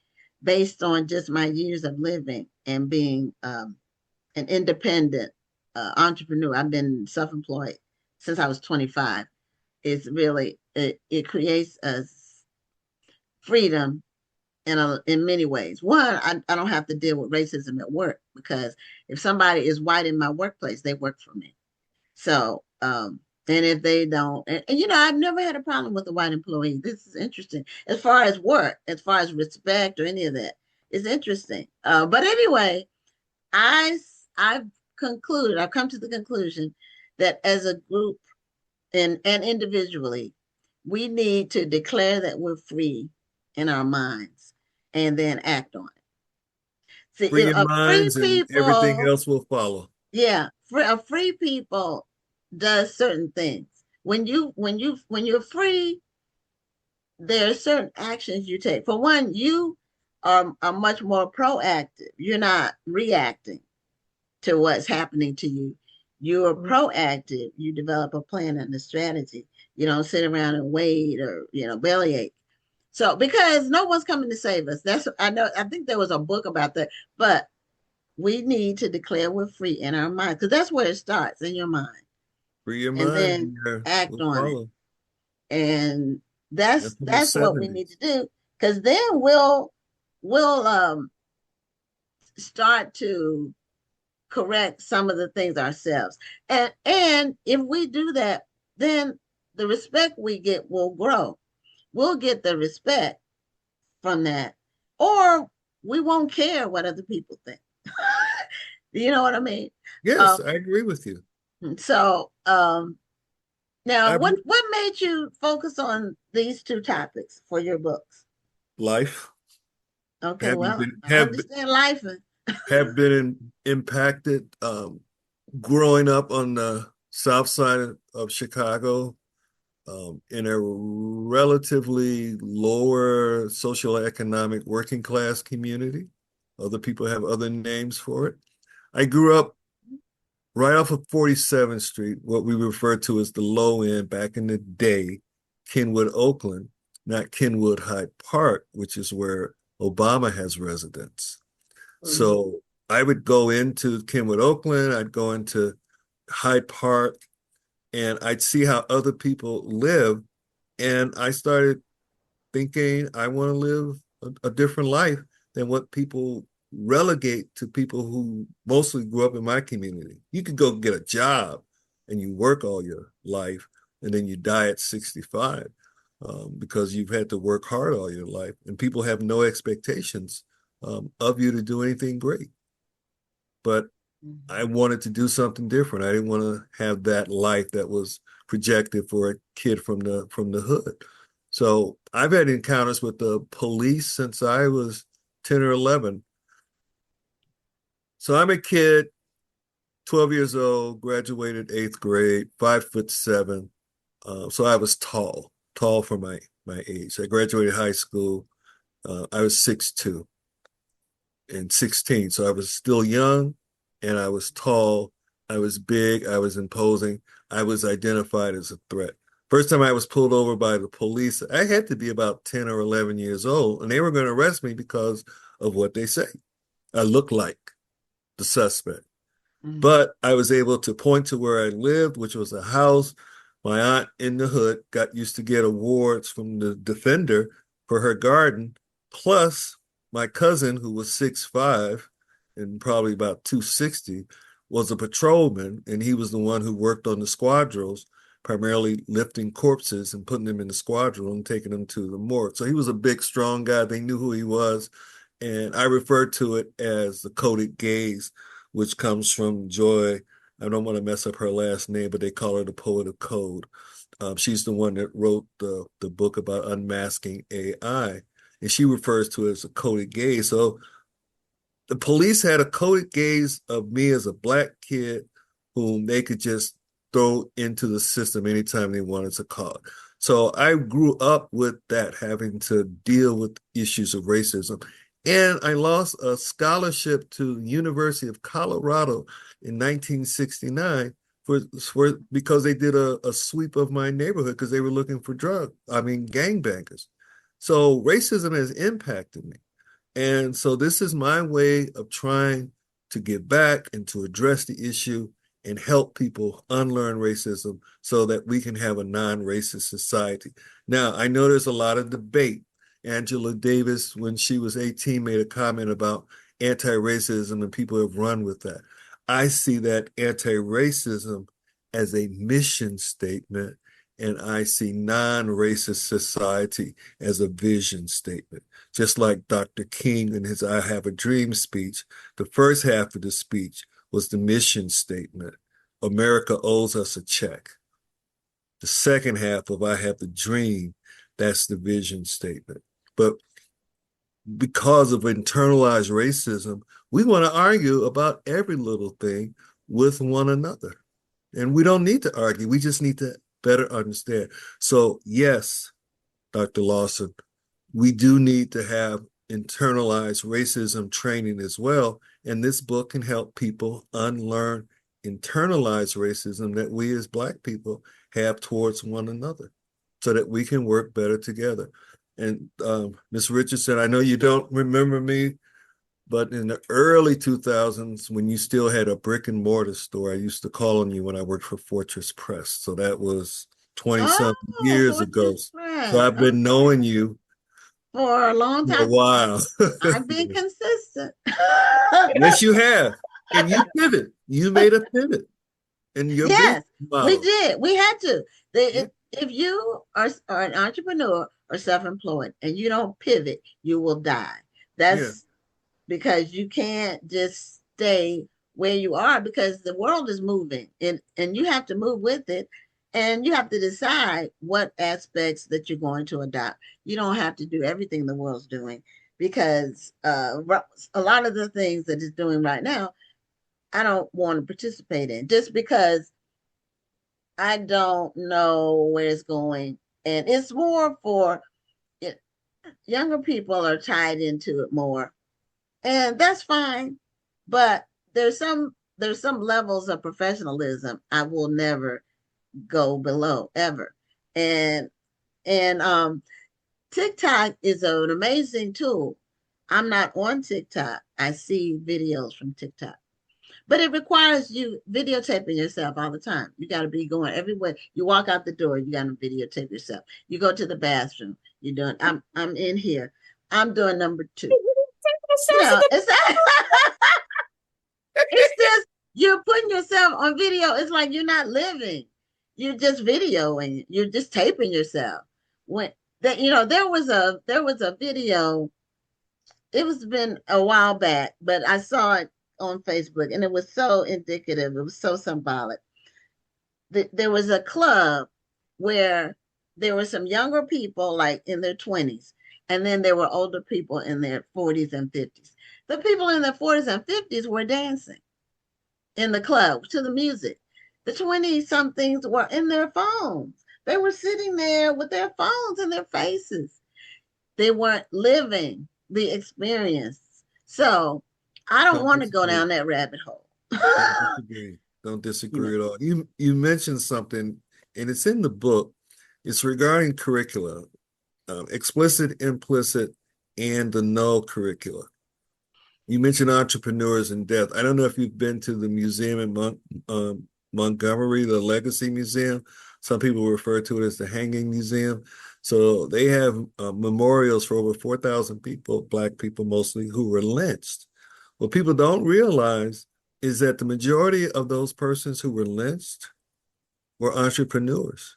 based on just my years of living and being an independent entrepreneur. I've been self-employed since I was 25. It creates a freedom in many ways. One, I don't have to deal with racism at work because if somebody is white in my workplace, they work for me. So, and if they don't, I've never had a problem with a white employee. This is interesting. As far as work, as far as respect or any of that, it's interesting. But anyway, I I've I've come to the conclusion that as a group and individually, we need to declare that we're free in our minds and then act on it. See, Free your free minds and everything people, else will follow. yeah, a free people does certain things. When you're free, there are certain actions you take. For one, you are much more proactive. You're not reacting to what's happening to you. You're proactive. You develop a plan and a strategy. You don't sit around and wait or, bellyache. So, because no one's coming to save us. I know, I think there was a book about that, but we need to declare we're free in our mind, because that's where it starts, in your mind, Free your and mind then and your act will on it. follow. And That's from the that's what we need 70s. to do, because then we'll start to correct some of the things ourselves. And if we do that, then the respect we get will grow. We'll get the respect from that, or we won't care what other people think. You know what I mean? Yes, Um, I agree with you. so now, I've what made you focus on these two topics for your books? life Okay, having well, been I understand life. have been impacted growing up on the south side of Chicago, in a relatively lower socioeconomic working class community. Other people have other names for it. I grew up right off of 47th Street, what we refer to as the low end back in the day, Kenwood, Oakland, not Kenwood Hyde Park, which is where Obama has residence. So I would go into Kenwood, Oakland, I'd go into Hyde Park, and I'd see how other people live. And I started thinking I want to live a different life than what people relegate to people who mostly grew up in my community. You could go get a job and you work all your life and then you die at 65, because you've had to work hard all your life, and people have no expectations of you to do anything great. But I wanted to do something different. I didn't want to have that life that was projected for a kid from the hood. So I've had encounters with the police since I was 10 or 11. So I'm a kid, 12 years old, graduated 8th grade, 5'7". So I was tall for my age. I graduated high school. I was 6'2" and 16. So I was still young and I was tall. I was big. I was imposing. I was identified as a threat. First time I was pulled over by the police, I had to be about 10 or 11 years old, and they were going to arrest me because of what they say. I looked like the suspect. But I was able to point to where I lived, which was a house. My aunt in the hood got used to get awards from the defender for her garden. Plus, my cousin, who was 6'5" and probably about 260, was a patrolman, and he was the one who worked on the squadrons, primarily lifting corpses and putting them in the squadron and taking them to the morgue. So he was a big, strong guy. They knew who he was. And I referred to it as the coded gaze, which comes from Joy. I don't want to mess up her last name, but they call her the poet of code. She's the one that wrote the book about unmasking AI, and she refers to it as a coded gaze. So the police had a coded gaze of me as a black kid whom they could just throw into the system anytime they wanted to call. So I grew up with that, having to deal with issues of racism. And I lost a scholarship to the University of Colorado in 1969 because they did a sweep of my neighborhood because they were looking for gangbangers. So racism has impacted me. And so this is my way of trying to get back and to address the issue and help people unlearn racism so that we can have a non-racist society. Now, I know there's a lot of debate. Angela Davis, when she was 18, made a comment about anti-racism, and people have run with that. I see that anti-racism as a mission statement, and I see non-racist society as a vision statement. Just like Dr. King in his I Have a Dream speech, the first half of the speech was the mission statement. America owes us a check. The second half of I Have the Dream, that's the vision statement. But because of internalized racism, we want to argue about every little thing with one another. And we don't need to argue. We just need to better understand. So, yes, Dr. Lawson, we do need to have internalized racism training as well. And this book can help people unlearn internalized racism that we as Black people have towards one another so that we can work better together. And Ms. Richardson, I know you don't remember me, but in the early 2000s, when you still had a brick and mortar store, I used to call on you when I worked for Fortress Press. So that was 20-something Oh, years ago. Fortress So Press. I've been knowing you For a long for a time. while. I've been consistent. Yes, you have. And you pivot. You made a pivot in your business Yes, we model. did. We had to. Yeah. If you are an entrepreneur or self-employed and you don't pivot, you will die. Yeah. That's because you can't just stay where you are because the world is moving and you have to move with it and you have to decide what aspects that you're going to adopt. You don't have to do everything the world's doing because a lot of the things that it's doing right now, I don't want to participate in just because I don't know where it's going. And it's more for it, younger people are tied into it more. And that's fine. But there's some levels of professionalism I will never go below ever. And and TikTok is an amazing tool. I'm not on TikTok. I see videos from TikTok. But it requires you videotaping yourself all the time. You got to be going everywhere. You walk out the door, you got to videotape yourself. You go to the bathroom, you're doing. I'm in here. I'm doing number two. You know, it's just you're putting yourself on video. It's like you're not living. You're just videoing. You're just taping yourself. When that there was a video. It was been a while back, but I saw it on Facebook and it was so indicative. It was so symbolic. There was a club where there were some younger people like in their 20s and then there were older people in their 40s and 50s. The people in their 40s and 50s were dancing in the club to the music. The 20 somethings were in their phones. They were sitting there with their phones in their faces. They weren't living the experience. So I don't Don't want to go disagree. down that rabbit hole. Don't disagree. Don't You know, disagree at all. You mentioned something, and it's in the book. It's regarding curricula, explicit, implicit, and the null curricula. You mentioned entrepreneurs and death. I don't know if you've been to the museum in Montgomery, the Legacy Museum. Some people refer to it as the Hanging Museum. So they have memorials for over 4,000 people, Black people mostly, who were lynched. What people don't realize is that the majority of those persons who were lynched were entrepreneurs.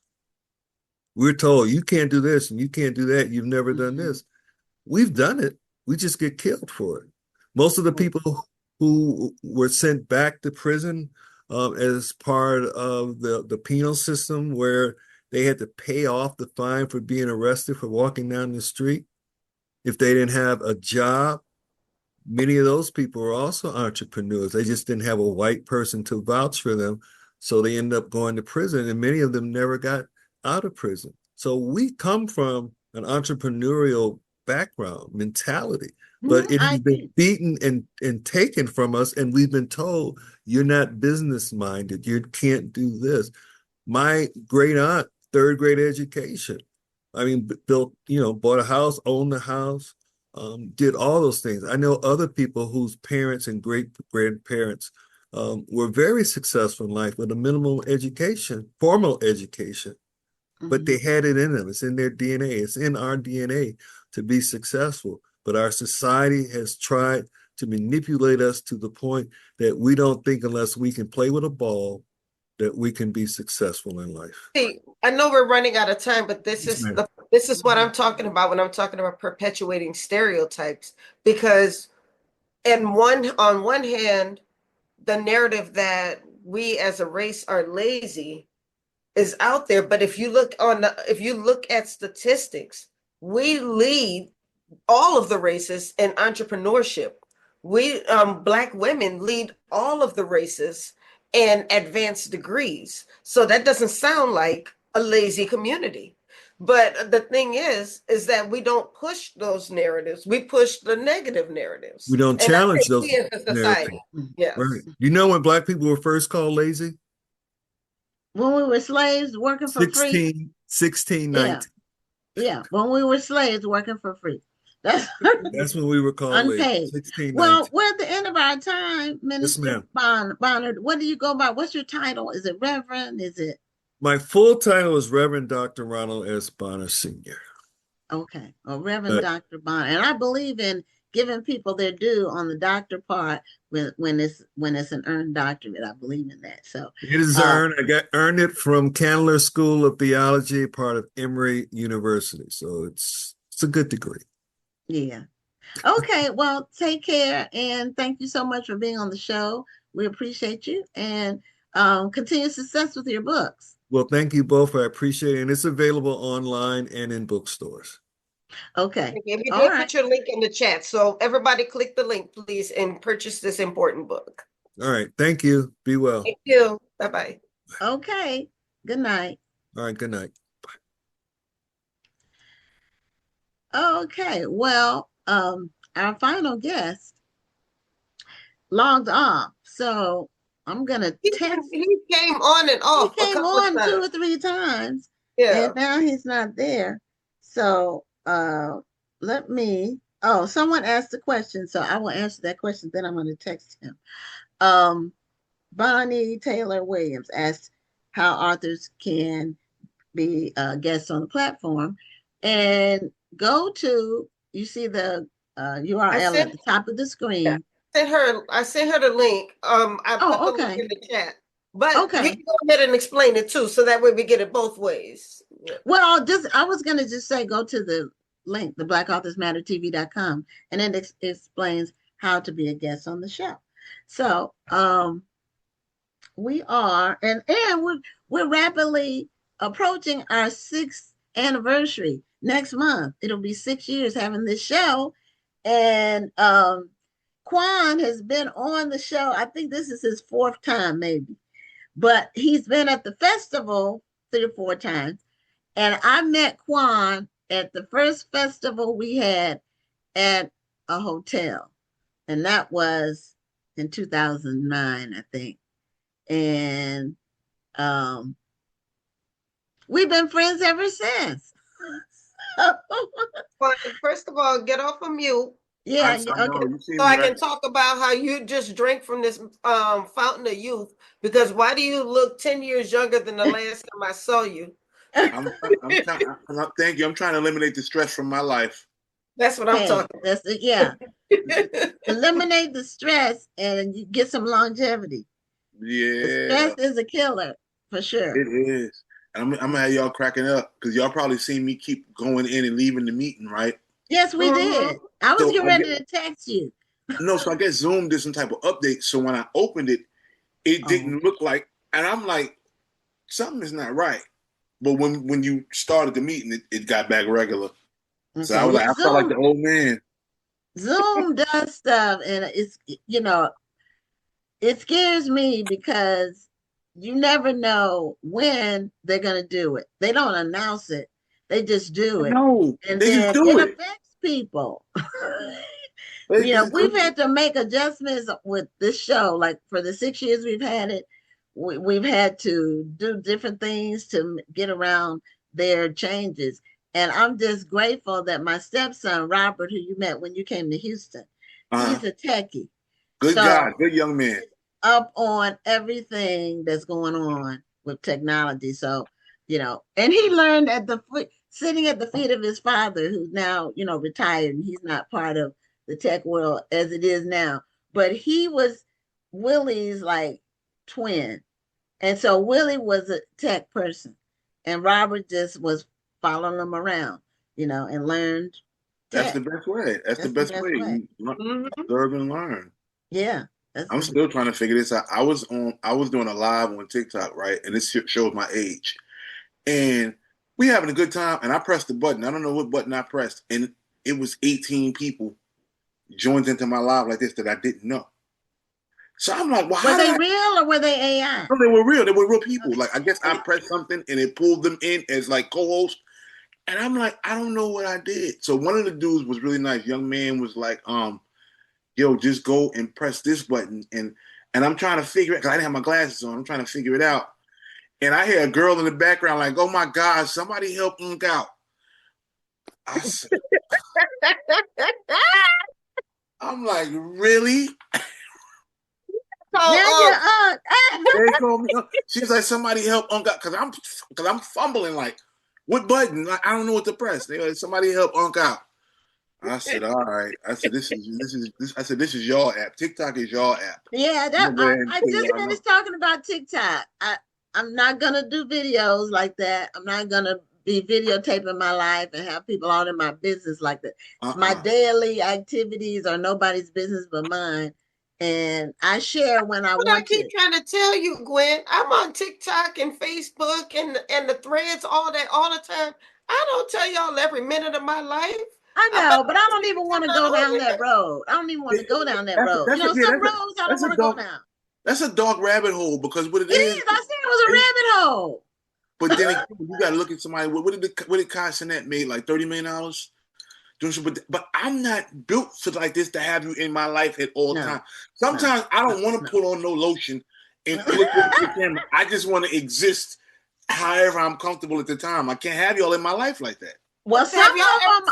We're told you can't do this and you can't do that. You've never done this. We've done it. We just get killed for it. Most of the people who were sent back to prison as part of the penal system where they had to pay off the fine for being arrested for walking down the street, if they didn't have a job, many of those people were also entrepreneurs. They just didn't have a white person to vouch for them. So they ended up going to prison, and many of them never got out of prison. So we come from an entrepreneurial background, mentality, but it I has been agree. beaten and taken from us, and we've been told you're not business minded, you can't do this. My great aunt, third grade education. I mean, built, bought a house, owned a house, did all those things. I know other people whose parents and great grandparents were very successful in life with a minimal education, formal education, but they had it in them. It's in their DNA. It's in our DNA to be successful. But our society has tried to manipulate us to the point that we don't think unless we can play with a ball that we can be successful in life. Hey, I know we're running out of time, but Yes, ma'am. this is what I'm talking about when I'm talking about perpetuating stereotypes. Because on one hand, the narrative that we as a race are lazy is out there. But if you look at statistics, we lead all of the races in entrepreneurship. We Black women lead all of the races in advanced degrees. So that doesn't sound like a lazy community. But the thing is that we don't push those narratives. We push the negative narratives. We don't And I challenge think those we as a narratives. society, yes. Right. You know when Black people were first called lazy? When we were slaves working for free. 16, Yeah. 19. Yeah. When we were slaves working for free. That's That's when we were called lazy. unpaid. 16, Well, 19. we're at the end of our time, Yes, Minister ma'am. Bonner. What do you go by? What's your title? Is it Reverend? Is it? My full title is Reverend Dr. Ronald S. Bonner Sr. Okay. Or Reverend Dr. Bonner. And I believe in giving people their due on the doctor part when it's an earned doctorate. I believe in that. So it is earned. I earned it from Candler School of Theology, part of Emory University. So it's a good degree. Yeah. Okay. Well, take care. And thank you so much for being on the show. We appreciate you, and continued success with your books. Well, thank you both. I appreciate it. And it's available online and in bookstores. Okay. We did All right. put your link in the chat. So everybody click the link, please, and purchase this important book. All right. Thank you. Be well. Thank you. Bye-bye. Okay. Good night. All right. Good night. Okay. Well, our final guest logged off. So I'm gonna text. He came on and off. He came on 2 or 3 times. Yeah. And now he's not there. So let me someone asked a question, so I will answer that question, then I'm gonna text him. Bonnie Taylor Williams asked how authors can be guests on the platform. And go to, you see the URL at the top of the screen. Yeah. I sent her the link. I put the link in the chat. But you can go ahead and explain it too, so that way we get it both ways. Yeah. Well, I was gonna just say go to the link, the BlackAuthorsMatterTV.com, and it explains how to be a guest on the show. So we are, and we're rapidly approaching our 6th anniversary next month. It'll be 6 years having this show, and Quan has been on the show. I think this is his 4th time, maybe, but he's been at the festival 3 or 4 times. And I met Quan at the first festival we had at a hotel, and that was in 2009, I think. And we've been friends ever since. But first of all, get off of mute. Yeah, okay. So I can talk about how you just drank from this fountain of youth. Because why do you look 10 years younger than the last time I saw you? Thank you. I'm trying to eliminate the stress from my life. That's what I'm talking about. That's it. Yeah. Eliminate the stress and you get some longevity. Yeah. The stress is a killer for sure. It is. And I'm gonna have y'all cracking up because y'all probably seen me keep going in and leaving the meeting, right? Yes, we did. I was getting ready to text you. No, so I guess Zoom did some type of update. So when I opened it, it didn't look like, and I'm like, something is not right. But when you started the meeting, it got back regular. Okay. So I was like, I felt like the old man. Zoom does stuff, and it's, it scares me because you never know when they're gonna do it. They don't announce it; they just do it. No, and they then just do it affects people. We've had to make adjustments with this show. Like for the 6 years we've had it, we've had to do different things to get around their changes. And I'm just grateful that my stepson, Robert, who you met when you came to Houston, he's a techie. Good guy, good young man. Up on everything that's going on with technology. So, and he learned sitting at the feet of his father, who's now, retired, and he's not part of the tech world as it is now. But he was Willie's like twin. And so Willie was a tech person, and Robert just was following him around, and learned tech. That's the best way. That's the best way. Observe and learn. Yeah. I'm still trying to figure this out. I was doing a live on TikTok, right? And this shows my age. And we having a good time, and I pressed the button. I don't know what button I pressed. And it was 18 people joined into my live like this that I didn't know. So I'm like, well, Were how they did real or were they AI? No, they were real. They were real people. Okay. Like, I guess I pressed something and it pulled them in as like co-hosts. And I'm like, I don't know what I did. So one of the dudes was really nice. Young man was like, yo, just go and press this button. And I'm trying to figure it, because I didn't have my glasses on. I'm trying to figure it out. And I hear a girl in the background like, oh my God, somebody help Unk out. I said, I'm like, really? Now you're on. They told me, she's like, somebody help Unk out, because I'm fumbling like, what button? Like, I don't know what to press. They like, somebody help Unk out. I said, all right. I said, this is y'all app. TikTok is y'all app. Yeah, I just finished talking about TikTok. I'm not gonna do videos like that. I'm not gonna be videotaping my life and have people out in my business like that. My daily activities are nobody's business but mine. And I share when I But want I keep trying to tell you, Gwen, I'm on TikTok and Facebook and the threads all the time. I don't tell y'all every minute of my life. I know, but I don't even want to go down that road. I don't even want to go down that road. Some roads I don't want to go down. That's a dark rabbit hole, because what it is. I said it was a rabbit hole. But then you got to look at somebody. What did Kai Cenat made, like $30 million? But I'm not built to like this to have you in my life at all times. Sometimes I don't want to put on no lotion and look at the camera. I just want to exist however I'm comfortable at the time. I can't have y'all in my life like that. Well, some of them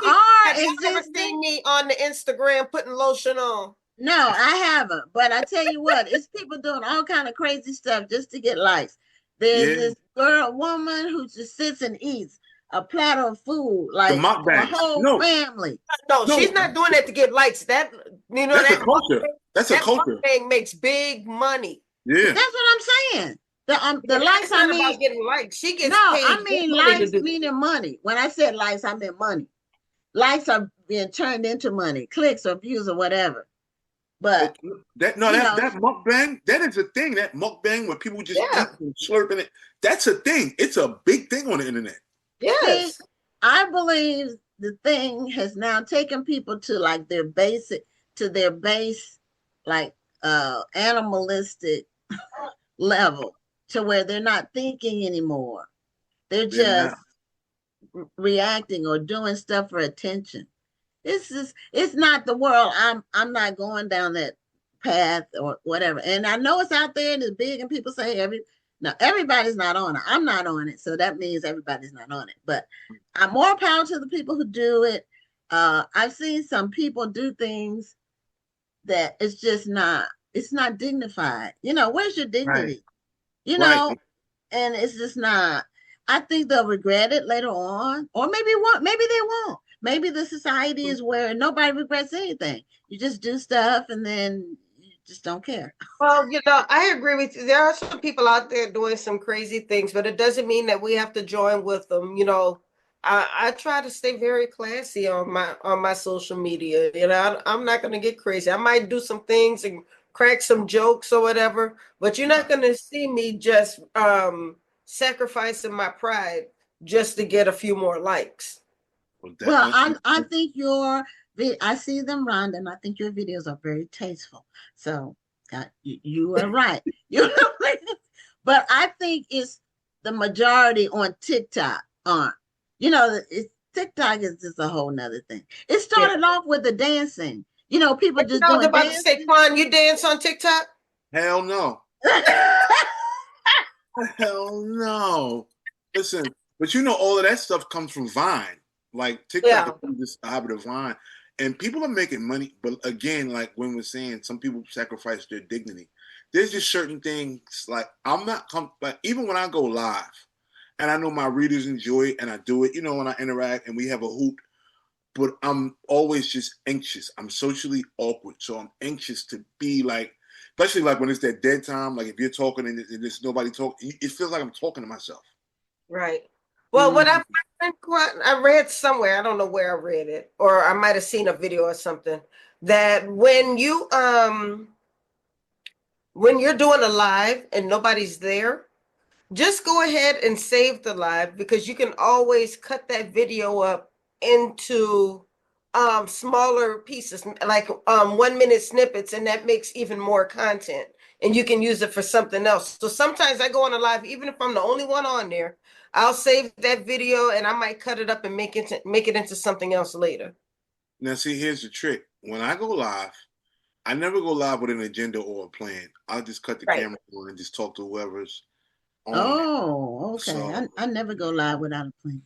are. Have you ever seen me on the Instagram putting lotion on? No, I haven't. But I tell you what, it's people doing all kind of crazy stuff just to get likes. There's this woman who just sits and eats a platter of food, like a whole family. No, she's not doing that to get likes. That's a culture. That's a culture. Thing makes big money. Yeah, that's what I'm saying. The likes, I mean, about getting likes. She gets paid. I mean likes meaning money. When I said likes, I meant money. Likes are being turned into money, clicks or views or whatever. But that mukbang, that is a thing. That mukbang where people just eat and slurping it, that's a thing. It's a big thing on the internet. Yes. See, I believe the thing has now taken people to like their base, like animalistic level, to where they're not thinking anymore. They're just reacting or doing stuff for attention. It's not the world. I'm not going down that path or whatever. And I know it's out there and it's big, and people say everybody's not on it. I'm not on it, so that means everybody's not on it. But I'm more power to the people who do it. I've seen some people do things that it's not dignified. Where's your dignity? Right. And it's just not. I think they'll regret it later on, or maybe they won't. Maybe the society is where nobody regrets anything. You just do stuff and then you just don't care. Well, I agree with you. There are some people out there doing some crazy things, but it doesn't mean that we have to join with them. I try to stay very classy on my social media. I'm not going to get crazy. I might do some things and crack some jokes or whatever, but you're not going to see me just sacrificing my pride just to get a few more likes. Well, I think I see them, Rhonda, and I think your videos are very tasteful. So you are right. But I think it's the majority on TikTok aren't. TikTok is just a whole nother thing. It started off with the dancing. People just doing about dancing. To say, Quan, you dance on TikTok? Hell no. Hell no. Listen, but all of that stuff comes from Vine. Like TikTok is just a habit of Vine. And people are making money. But again, like Gwen was saying, some people sacrifice their dignity. There's just certain things, like I'm not like even when I go live and I know my readers enjoy it and I do it, when I interact and we have a hoot, but I'm always just anxious. I'm socially awkward. So I'm anxious to be like, especially like when it's that dead time, like if you're talking and there's nobody talking, it feels like I'm talking to myself. Right. Well, what I read somewhere, I don't know where I read it, or I might have seen a video or something, that when you're doing a live and nobody's there, just go ahead and save the live, because you can always cut that video up into smaller pieces, like 1 minute snippets, and that makes even more content. And you can use it for something else. So sometimes I go on a live, even if I'm the only one on there, I'll save that video and I might cut it up and make it into something else later. Now, see, here's the trick. When I go live, I never go live with an agenda or a plan. I'll just cut the Right. camera on and just talk to whoever's on. Oh, okay. So, I never go live without a plan.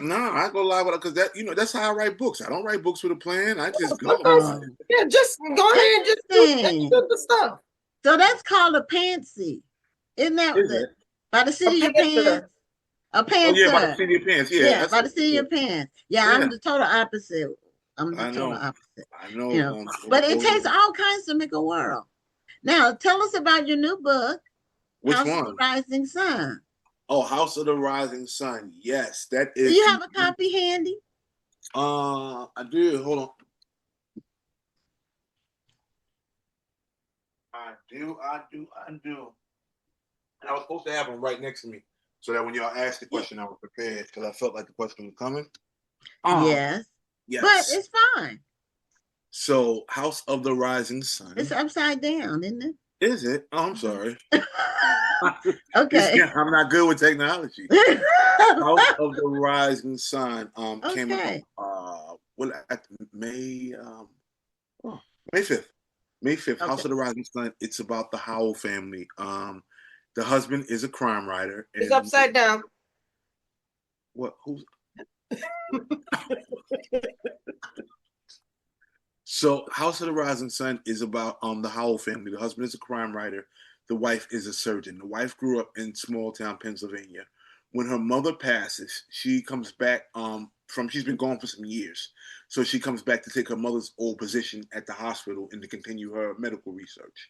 no, I go live with because that's how I write books. I don't write books with a plan. I just go. Sometimes, yeah, just go ahead and just do Interesting. the stuff. So that's called a pantsy. Isn't that Is the, it? by the seat of your panther. pants? A Oh pantser. yeah, by the seat of your pants. Yeah, Yeah, that's by the seat of your pants. Yeah, Yeah. I'm the total opposite. I'm the I total know. opposite. I know. You know, but it takes all kinds to make a world. Now, tell us about your new book, Which House of one? the Rising Sun. Oh, House of the Rising Sun. Yes, that Do is. you have a copy handy? I do. Hold on. I do. And I was supposed to have them right next to me, so that when y'all asked the question, I was prepared because I felt like the question was coming. Yes. Yes. But it's fine. So, House of the Rising Sun. It's upside down, isn't it? Is it? Oh, I'm sorry. Okay. I'm not good with technology. House of the Rising Sun came out at May 5th. May 5th, Okay. House of the Rising Sun. It's about the Howell family. The husband is a crime writer. It's upside down. What? Who's? So, House of the Rising Sun is about the Howell family. The husband is a crime writer. The wife is a surgeon. The wife grew up in small town Pennsylvania. When her mother passes, she comes back she's been gone for some years. So she comes back to take her mother's old position at the hospital and to continue her medical research.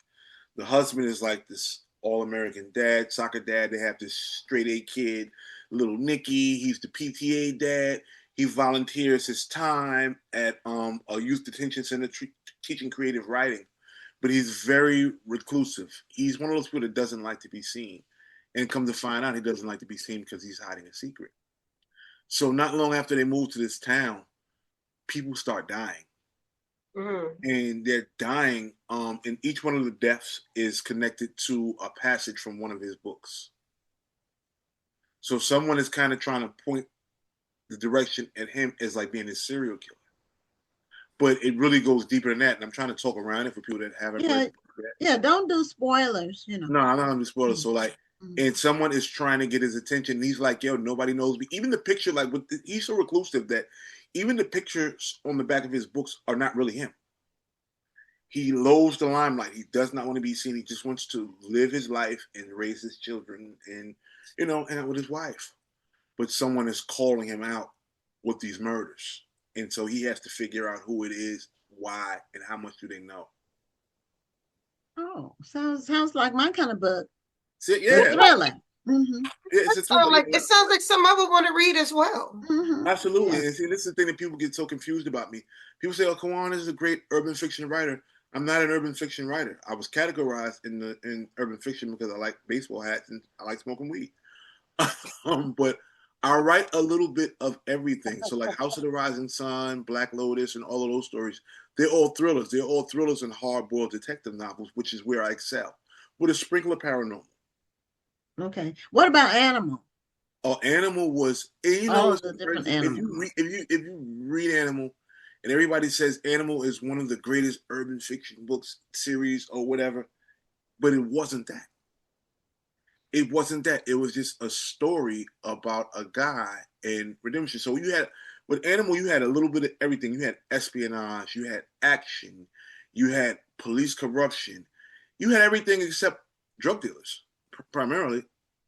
The husband is like this all-American dad, soccer dad. They have this straight-A kid, little Nicky. He's the PTA dad. He volunteers his time at a youth detention center teaching creative writing, but he's very reclusive. He's one of those people that doesn't like to be seen. And come to find out, he doesn't like to be seen because he's hiding a secret. So not long after they move to this town, people start dying. Mm-hmm. And they're dying, and each one of the deaths is connected to a passage from one of his books. So someone is kind of trying to point the direction at him as like being a serial killer. But it really goes deeper than that, and I'm trying to talk around it for people that haven't read it. Yeah, don't do spoilers, No, I'm not gonna do spoilers. So like, and someone is trying to get his attention, and he's like, yo, nobody knows me. Even the picture, like he's so reclusive that even the pictures on the back of his books are not really him. He loathes the limelight. He does not want to be seen. He just wants to live his life and raise his children and, hang out with his wife. But someone is calling him out with these murders. And so he has to figure out who it is, why, and how much do they know. Oh, sounds like my kind of book. So, yeah. Really. Mm-hmm. It sounds like something I would want to read as well. Mm-hmm. Absolutely. Yeah. And see, this is the thing that people get so confused about me. People say, oh, Kawan is a great urban fiction writer. I'm not an urban fiction writer. I was categorized in urban fiction because I like baseball hats and I like smoking weed. But I write a little bit of everything. So like House of the Rising Sun, Black Lotus, and all of those stories, they're all thrillers. They're all thrillers and hard-boiled detective novels, which is where I excel, with a sprinkle of paranormal. Okay. What about Animal? Oh, Animal was, all of the different animals. If you read Animal, and everybody says Animal is one of the greatest urban fiction books series or whatever, but it wasn't that. It wasn't that. It was just a story about a guy and redemption. So with Animal, you had a little bit of everything. You had espionage, you had action, you had police corruption, you had everything except drug dealers, primarily.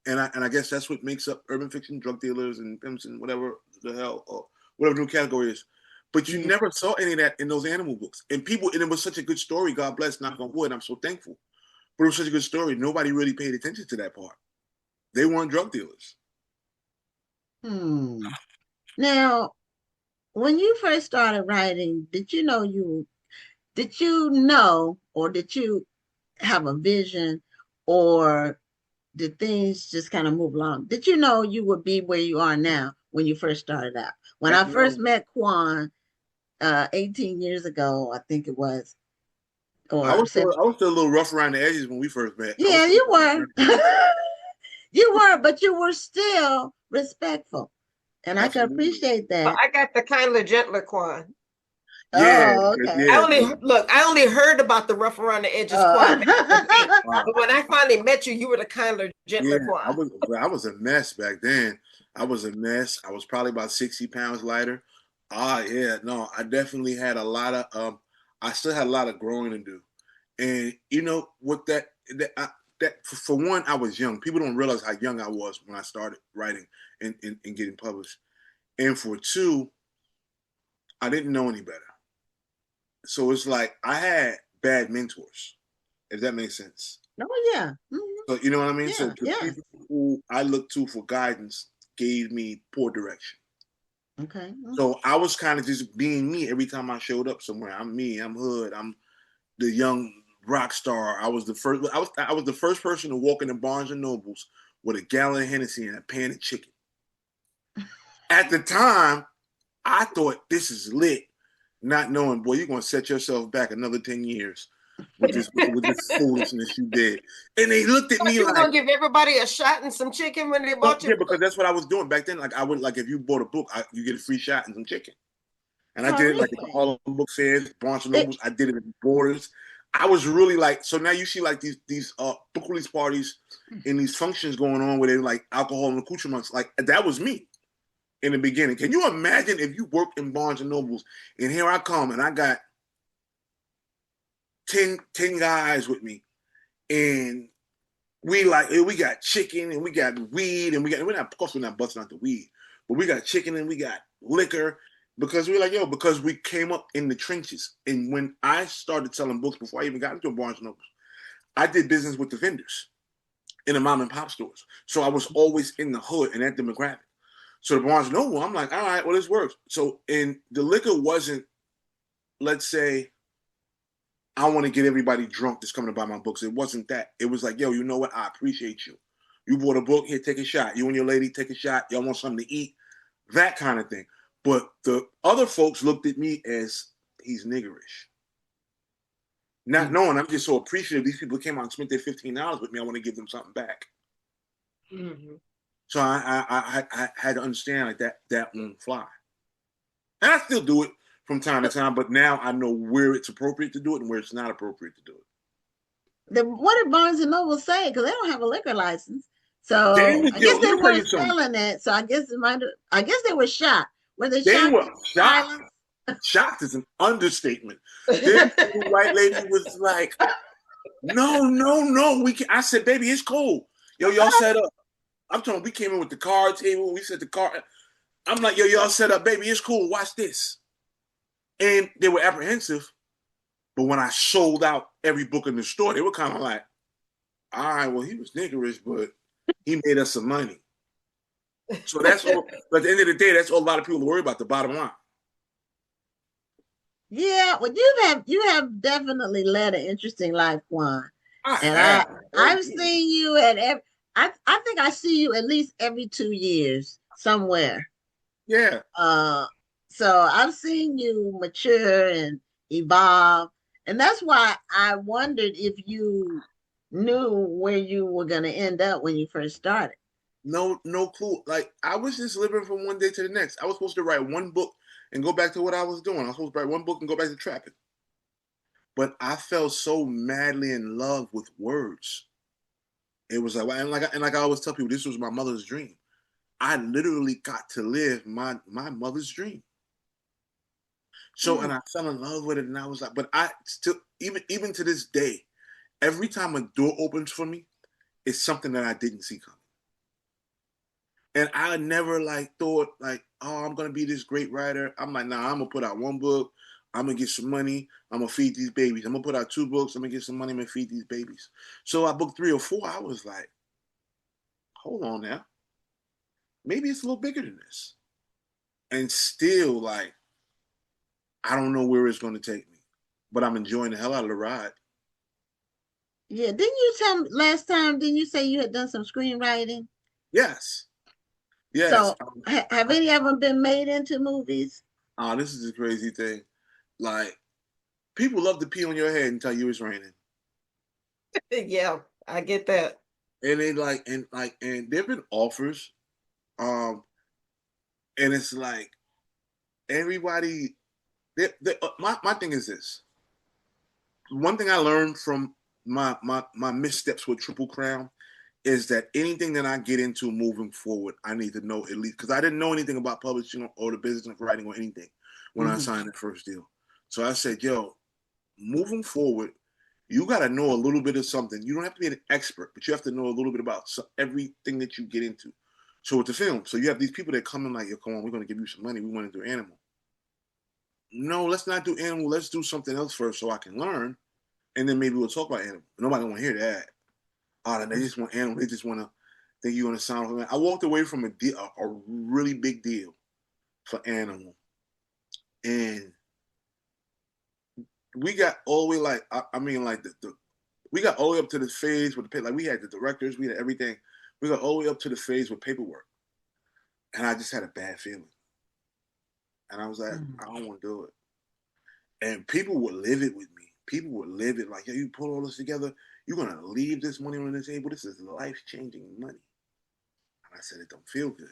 And I guess that's what makes up urban fiction, drug dealers and pimps and whatever the hell, or whatever new category is. But you never saw any of that in those Animal books. And it was such a good story, God bless, knock on wood, I'm so thankful. But it was such a good story, nobody really paid attention to that part. They weren't drug dealers. Now, when you first started writing, did you know or did you have a vision, or did things just kind of move along? Did you know you would be where you are now when you first started out? When I first met Quan, 18 years ago, I think it was. I Or was still a little rough around the edges when we first met. yeah, you were. You were, but you were still respectful. And I can appreciate that. I got the kinder, gentler Quan. Yeah, Oh, okay. yeah. I only heard about the rough around the edges Quan. But when I finally met you, you were the kinder, gentler Quan. I was a mess back then. I was a mess. I was probably about 60 pounds lighter. Yeah, no, I definitely had a lot of I still had a lot of growing to do. And you know what that for one, I was young. People don't realize how young I was when I started writing and getting published. And for two, I didn't know any better. So it's like I had bad mentors, if that makes sense. Oh, yeah. Mm-hmm. So you know what I mean? Yeah, So the people who I looked to for guidance gave me poor direction. Okay. Mm-hmm. So I was kind of just being me every time I showed up somewhere. I'm me. I'm hood. I'm the young rock star. I was the first person to walk into Barnes and Nobles with a gallon of Hennessy and a pan of chicken. At the time, I thought this is lit, not knowing, boy, you're gonna set yourself back another 10 years with this foolishness you did. And they looked at me you like, were gonna give everybody a shot and some chicken when they bought you. Yeah, because that's what I was doing back then. Like I would, like if you bought a book, you get a free shot and some chicken. And I did it like at the Harlem Book Fairs, Barnes and Nobles. I did it at Borders. I was really like, so now you see like these book release parties and these functions going on where they're like alcohol and accoutrements. Like that was me in the beginning. Can you imagine if you worked in Barnes and Nobles and here I come and I got 10 guys with me and we got chicken and we got weed and of course we're not busting out the weed, but we got chicken and we got liquor. Because we were like, because we came up in the trenches. And when I started selling books before I even got into Barnes and Noble, I did business with the vendors in the mom and pop stores. So I was always in the hood and that demographic. So the Barnes and Noble, I'm like, all right, well, this works. So, and the liquor wasn't, let's say, I want to get everybody drunk that's coming to buy my books. It wasn't that. It was like, you know what? I appreciate you. You bought a book, here, take a shot. You and your lady, take a shot. Y'all want something to eat? That kind of thing. But the other folks looked at me as he's niggerish. Not knowing, I'm just so appreciative. These people came out and spent their $15 with me. I want to give them something back. Mm-hmm. So I had to understand like that won't fly. And I still do it from time to time, but now I know where it's appropriate to do it and where it's not appropriate to do it. What did Barnes and Noble say? Because they don't have a liquor license. So I guess they weren't selling it. So I guess they were shocked. Were they were shocked. Shocked is an understatement. This white lady was like, no, we can. I said, baby, it's cool. Y'all set up. I'm talking, we came in with the card table. We set the card. I'm like, y'all set up, baby, it's cool. Watch this. And they were apprehensive. But when I sold out every book in the store, they were kind of like, all right, well, he was niggerish, but he made us some money. So that's all. But at the end of the day, that's all a lot of people worry about, the bottom line. Yeah, well, you have definitely led an interesting life, Juan. I've seen you I think I see you at least every 2 years somewhere. Yeah. So I've seen you mature and evolve, and that's why I wondered if you knew where you were going to end up when you first started. No clue. Like I was just living from one day to the next. I was supposed to write one book and go back to what I was doing. I was supposed to write one book and go back to trapping. But I fell so madly in love with words. It was like I always tell people, this was my mother's dream. I literally got to live my mother's dream. So and I fell in love with it, and I was like, but I still even to this day, every time a door opens for me, it's something that I didn't see coming. And I never thought I'm going to be this great writer. I'm like, nah, I'm going to put out one book. I'm going to get some money. I'm going to feed these babies. I'm going to put out 2 books. I'm going to get some money. I'm going to feed these babies. So I booked 3 or 4. I was like, hold on now. Maybe it's a little bigger than this. And still I don't know where it's going to take me, but I'm enjoying the hell out of the ride. Yeah. Didn't you tell me last time, didn't you say you had done some screenwriting? Yes. Yes. So have any of them been made into movies? This is a crazy thing. Like, people love to pee on your head and tell you it's raining. Yeah, I get that. And they and there've been offers, and it's like everybody. My thing is this. One thing I learned from my missteps with Triple Crown is that anything that I get into moving forward, I need to know at least, because I didn't know anything about publishing or the business of writing or anything when I signed the first deal. So I said, yo, moving forward, you got to know a little bit of something. You don't have to be an expert, but you have to know a little bit about everything that you get into. So with the film, so you have these people that come in like, yo, come on, we're going to give you some money. We want to do animal. No, let's not do animal. Let's do something else first so I can learn. And then maybe we'll talk about animal. Nobody want to hear that. Oh, they just want animal. They just want to think you're going to sound like. I walked away from a really big deal for animal. And we got all the way we got all the way up to the phase with the like we had the directors, we had everything. We got all the way up to the phase with paperwork. And I just had a bad feeling. And I was like, I don't want to do it. And people would live it with me. People would live it like, yo, you put all this together, you're going to leave this money on the table. This is life-changing money. And I said, it don't feel good.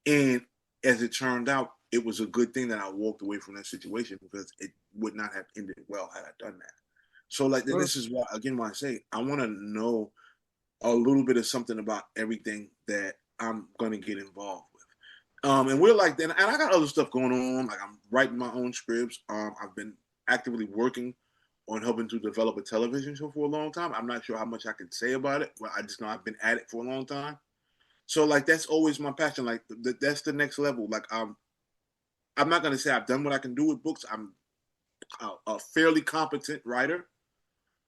And as it turned out, it was a good thing that I walked away from that situation because it would not have ended well had I done that. So like, this is why, again, why I say, I want to know a little bit of something about everything that I'm going to get involved with. And we're like, and I got other stuff going on. Like I'm writing my own scripts. I've been actively working on helping to develop a television show for a long time. I'm not sure how much I can say about it, but I just know I've been at it for a long time. So like, that's always my passion. Like that's the next level. Like I'm not going to say I've done what I can do with books. I'm a fairly competent writer,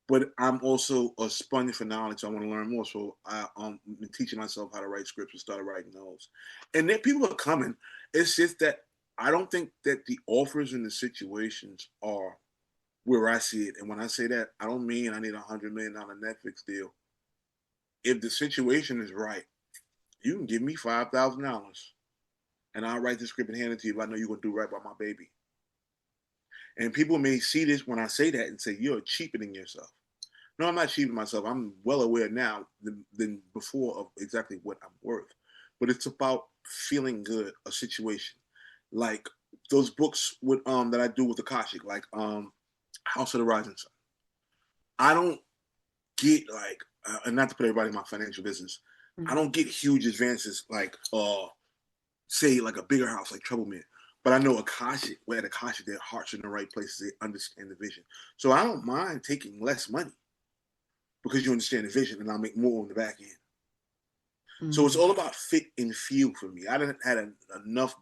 but I'm also a sponge for knowledge. So I want to learn more. So I'm teaching myself how to write scripts and started writing those. And then people are coming. It's just that I don't think that the offers and the situations are where I see it. And when I say that, I don't mean I need $100 million Netflix deal. If the situation is right, you can give me $5,000 and I'll write the script and hand it to you if I know you're going to do right by my baby. And people may see this when I say that and say, you're cheapening yourself. No, I'm not cheapening myself. I'm well aware now than before of exactly what I'm worth. But it's about feeling good, a situation. Like those books with that I do with Akashic, like House of the Rising Sun. I don't get like, and not to put everybody in my financial business, I don't get huge advances like, say like a bigger house like Troublemere. But I know Akashic, where at Akashic, their hearts are in the right places. They understand the vision. So I don't mind taking less money because you understand the vision and I'll make more on the back end. So it's all about fit and feel for me. I didn't had enough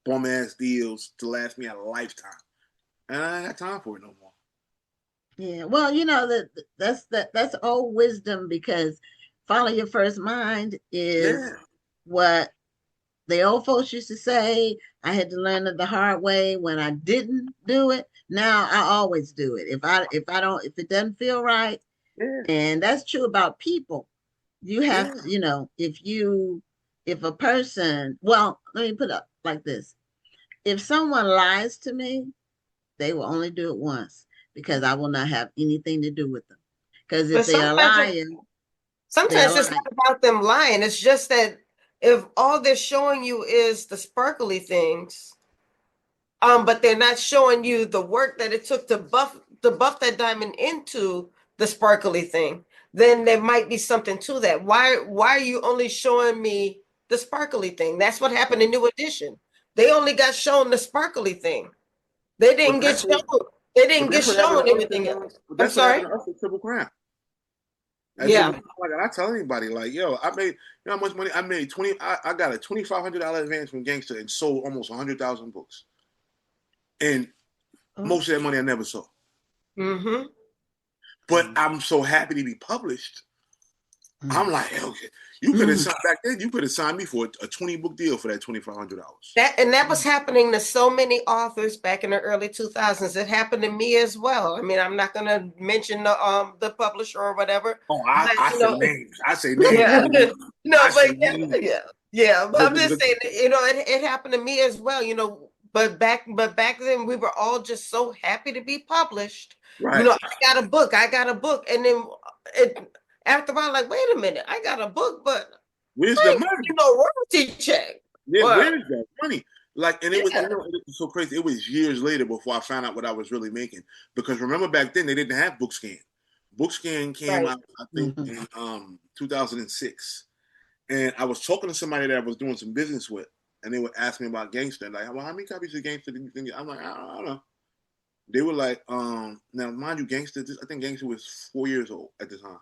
bum ass deals to last me a lifetime. And I ain't got time for it no more. Yeah, well, that's old wisdom because follow your first mind is what the old folks used to say. I had to learn it the hard way when I didn't do it. Now I always do it. If it doesn't feel right, and that's true about people. You have to, if a person, well, let me put it like this. If someone lies to me, they will only do it once because I will not have anything to do with them. Because if they are lying, sometimes it's not about them lying. It's just that if all they're showing you is the sparkly things, but they're not showing you the work that it took to buff that diamond into the sparkly thing, then there might be something to that. Why are you only showing me the sparkly thing? That's what happened in New Edition. They only got shown the sparkly thing. They didn't get shown. They didn't get shown anything else. I'm sorry. That's a Triple Crown. Yeah. Like I tell anybody, like, yo, I made, you know how much money I made? I got a $2,500 advance from Gangster and sold almost 100,000 books. And most of that money I never saw. But I'm so happy to be published. I'm like, okay, you could have signed back then. You could have signed me for a 20-book deal for that $2,500. That was happening to so many authors back in the early 2000s. It happened to me as well. I mean, I'm not going to mention the publisher or whatever. Oh, I say names. I say names. Yeah. But I'm just saying, it happened to me as well. But back then we were all just so happy to be published. Right. I got a book, and then after a while, like, wait a minute, I got a book, but where's the money? Royalty check. Yeah, Well, where's that money? Like, and it was, it was so crazy. It was years later before I found out what I was really making. Because remember back then they didn't have BookScan. BookScan came out, I think, in 2006. And I was talking to somebody that I was doing some business with, and they would ask me about Gangster. Like, well, how many copies of Gangster do you think? I'm like, I don't know. They were like, now mind you, Gangster, I think Gangster was 4 years old at the time.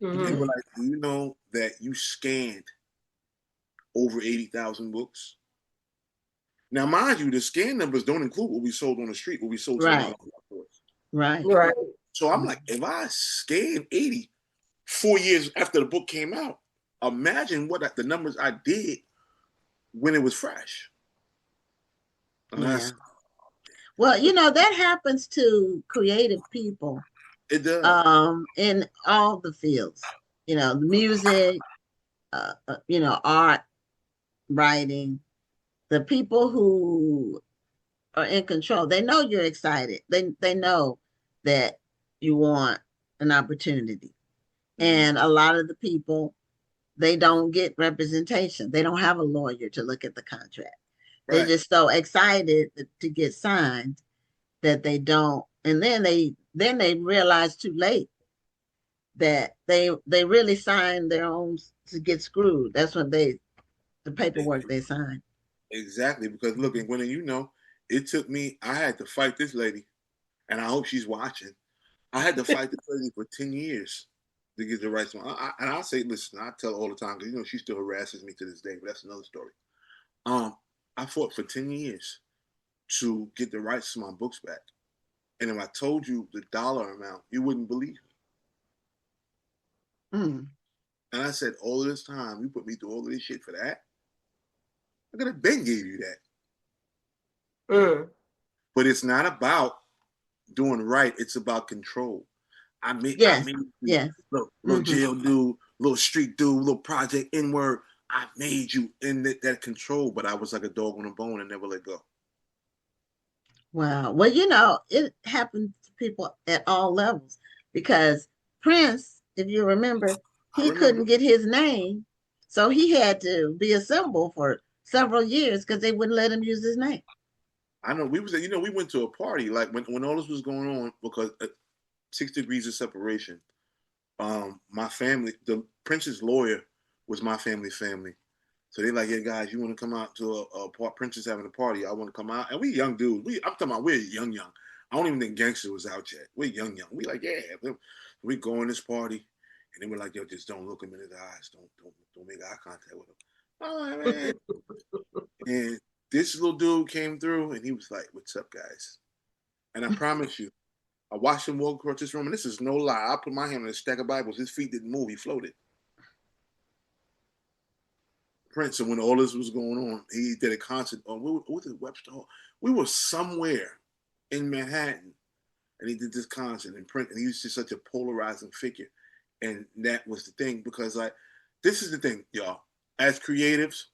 Mm-hmm. They were like, do you know that you scanned over 80,000 books? Now, mind you, the scan numbers don't include what we sold on the street, what we sold to Right. Right. So I'm like, if I scanned 80 4 years after the book came out, imagine what the numbers I did when it was fresh. Yeah. Well, that happens to creative people. It does. In all the fields, the music, art, writing, the people who are in control, they know you're excited. They know that you want an opportunity. And a lot of the people, they don't get representation. They don't have a lawyer to look at the contract. Right. They're just so excited to get signed that they don't. And then they realize too late that they really signed their own to get screwed. That's when the paperwork they signed. Exactly, because look, and when it took me, I had to fight this lady, and I hope she's watching. I had to fight this lady for 10 years to get the rights. And I say, listen, I tell her all the time, because she still harasses me to this day, but that's another story. I fought for 10 years to get the rights to my books back. And if I told you the dollar amount, you wouldn't believe me. And I said, all of this time, you put me through all of this shit for that? I could have been gave you that. But it's not about doing right. It's about control. I made little jail dude, little street dude, little project N-word. I made you in that control, but I was like a dog on a bone and never let go. Wow. Well, it happened to people at all levels, because Prince, if you remember, he couldn't get his name. So he had to be a symbol for several years because they wouldn't let him use his name. I know. We went to a party like when all this was going on, because 6 degrees of separation. My family, the Prince's lawyer was my family. So they're like, yeah, guys, you want to come out to a Prince is having a party? I want to come out. And we young dudes. I'm talking about we're young. I don't even think Gangster was out yet. We're young. We like, yeah. We go in this party, and then we're like, yo, just don't look him in his eyes. Don't make eye contact with him. All right, man. And this little dude came through, and he was like, what's up, guys? And I promise you, I watched him walk across this room, and this is no lie. I put my hand on a stack of Bibles. His feet didn't move. He floated. Prince, and when all this was going on, he did a concert on, what was it, Webster Hall? We were somewhere in Manhattan, and he did this concert, and Prince, and he was just such a polarizing figure. And that was the thing, because this is the thing, y'all. As creatives,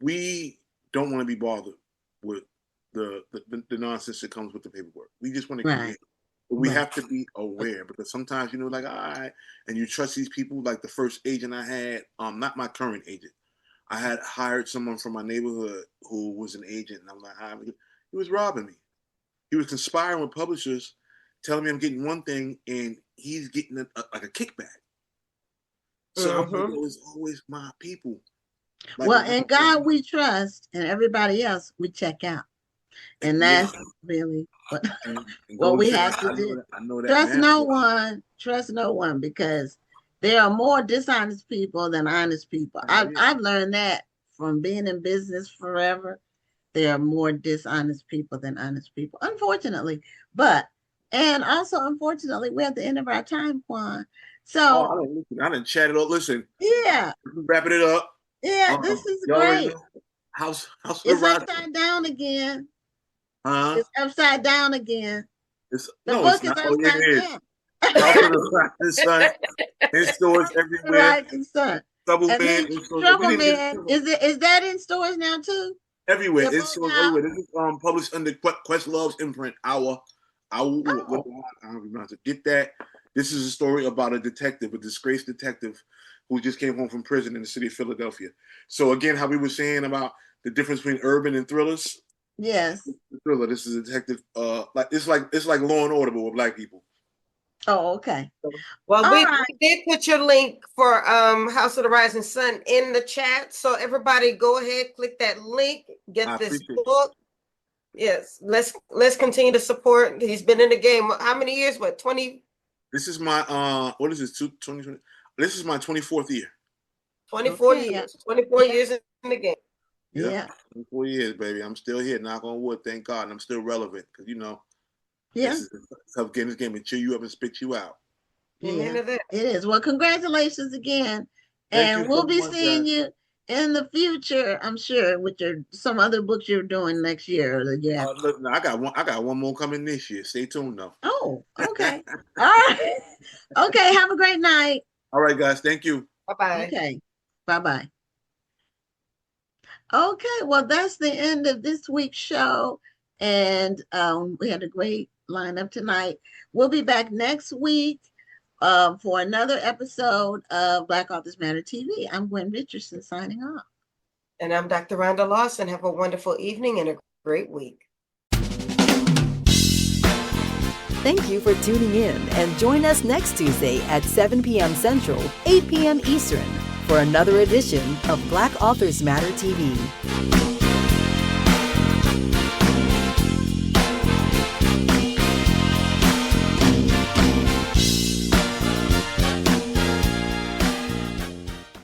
we don't want to be bothered with the nonsense that comes with the paperwork. We just want to create. But we have to be aware, because sometimes, like, all right, and you trust these people. Like the first agent I had, not my current agent, I had hired someone from my neighborhood who was an agent, and I'm like, he was robbing me. He was conspiring with publishers, telling me I'm getting one thing, and he's getting like a kickback. So I'm like, it's always my people. Like, well, and God we trust, and everybody else we check out. And that's really what we have to do. I know that. Trust no one, because there are more dishonest people than honest people. I've learned that from being in business forever. There are more dishonest people than honest people, unfortunately. And also, unfortunately, we're at the end of our time, Quan. So I didn't chat it up. Listen. Yeah. Wrapping it up. Yeah, this is great. House it's upside down again. It's upside down again. The book is upside down. House of the Rising Sun. In stores everywhere. Rising Sun. Trouble Man. Is that in stores now too? everywhere. Your It's book sold out? everywhere. This is published under Questlove's imprint. I don't remember how to get that. This is a story about a detective, a disgraced detective who just came home from prison in the city of Philadelphia. So again, how we were saying about the difference between urban and thrillers. Yes. The thriller. This is a detective. It's like Law and Order, but with black people. Oh, okay. Well, All we right. did put your link for House of the Rising Sun in the chat. So everybody go ahead, click that link, get this book. Yes, let's continue to support. He's been in the game. How many years? What, 20? This is my what is this? 2020. This is my 24th year. 24 Okay, years. 24 years in the game. Yeah. 24 years, baby. I'm still here. Knock on wood. Thank God. And I'm still relevant because Yeah. this is a tough game. This game and cheer you up and spit you out. Amen to that. It is. Well, congratulations again. Thank you And we'll so be much, seeing guys. you in the future, I'm sure, with some other books you're doing next year or the year after. Look, I got one more coming this year. Stay tuned though. Oh, okay. All right. Okay. Have a great night. All right, guys. Thank you. Bye-bye. Okay. Bye-bye. Okay. Well, that's the end of this week's show. And we had a great lineup tonight. We'll be back next week for another episode of Black Authors Matter TV. I'm Gwen Richardson signing off. And I'm Dr. Rhonda Lawson. Have a wonderful evening and a great week. Thank you for tuning in and join us next Tuesday at 7 p.m. Central, 8 p.m. Eastern for another edition of Black Authors Matter TV.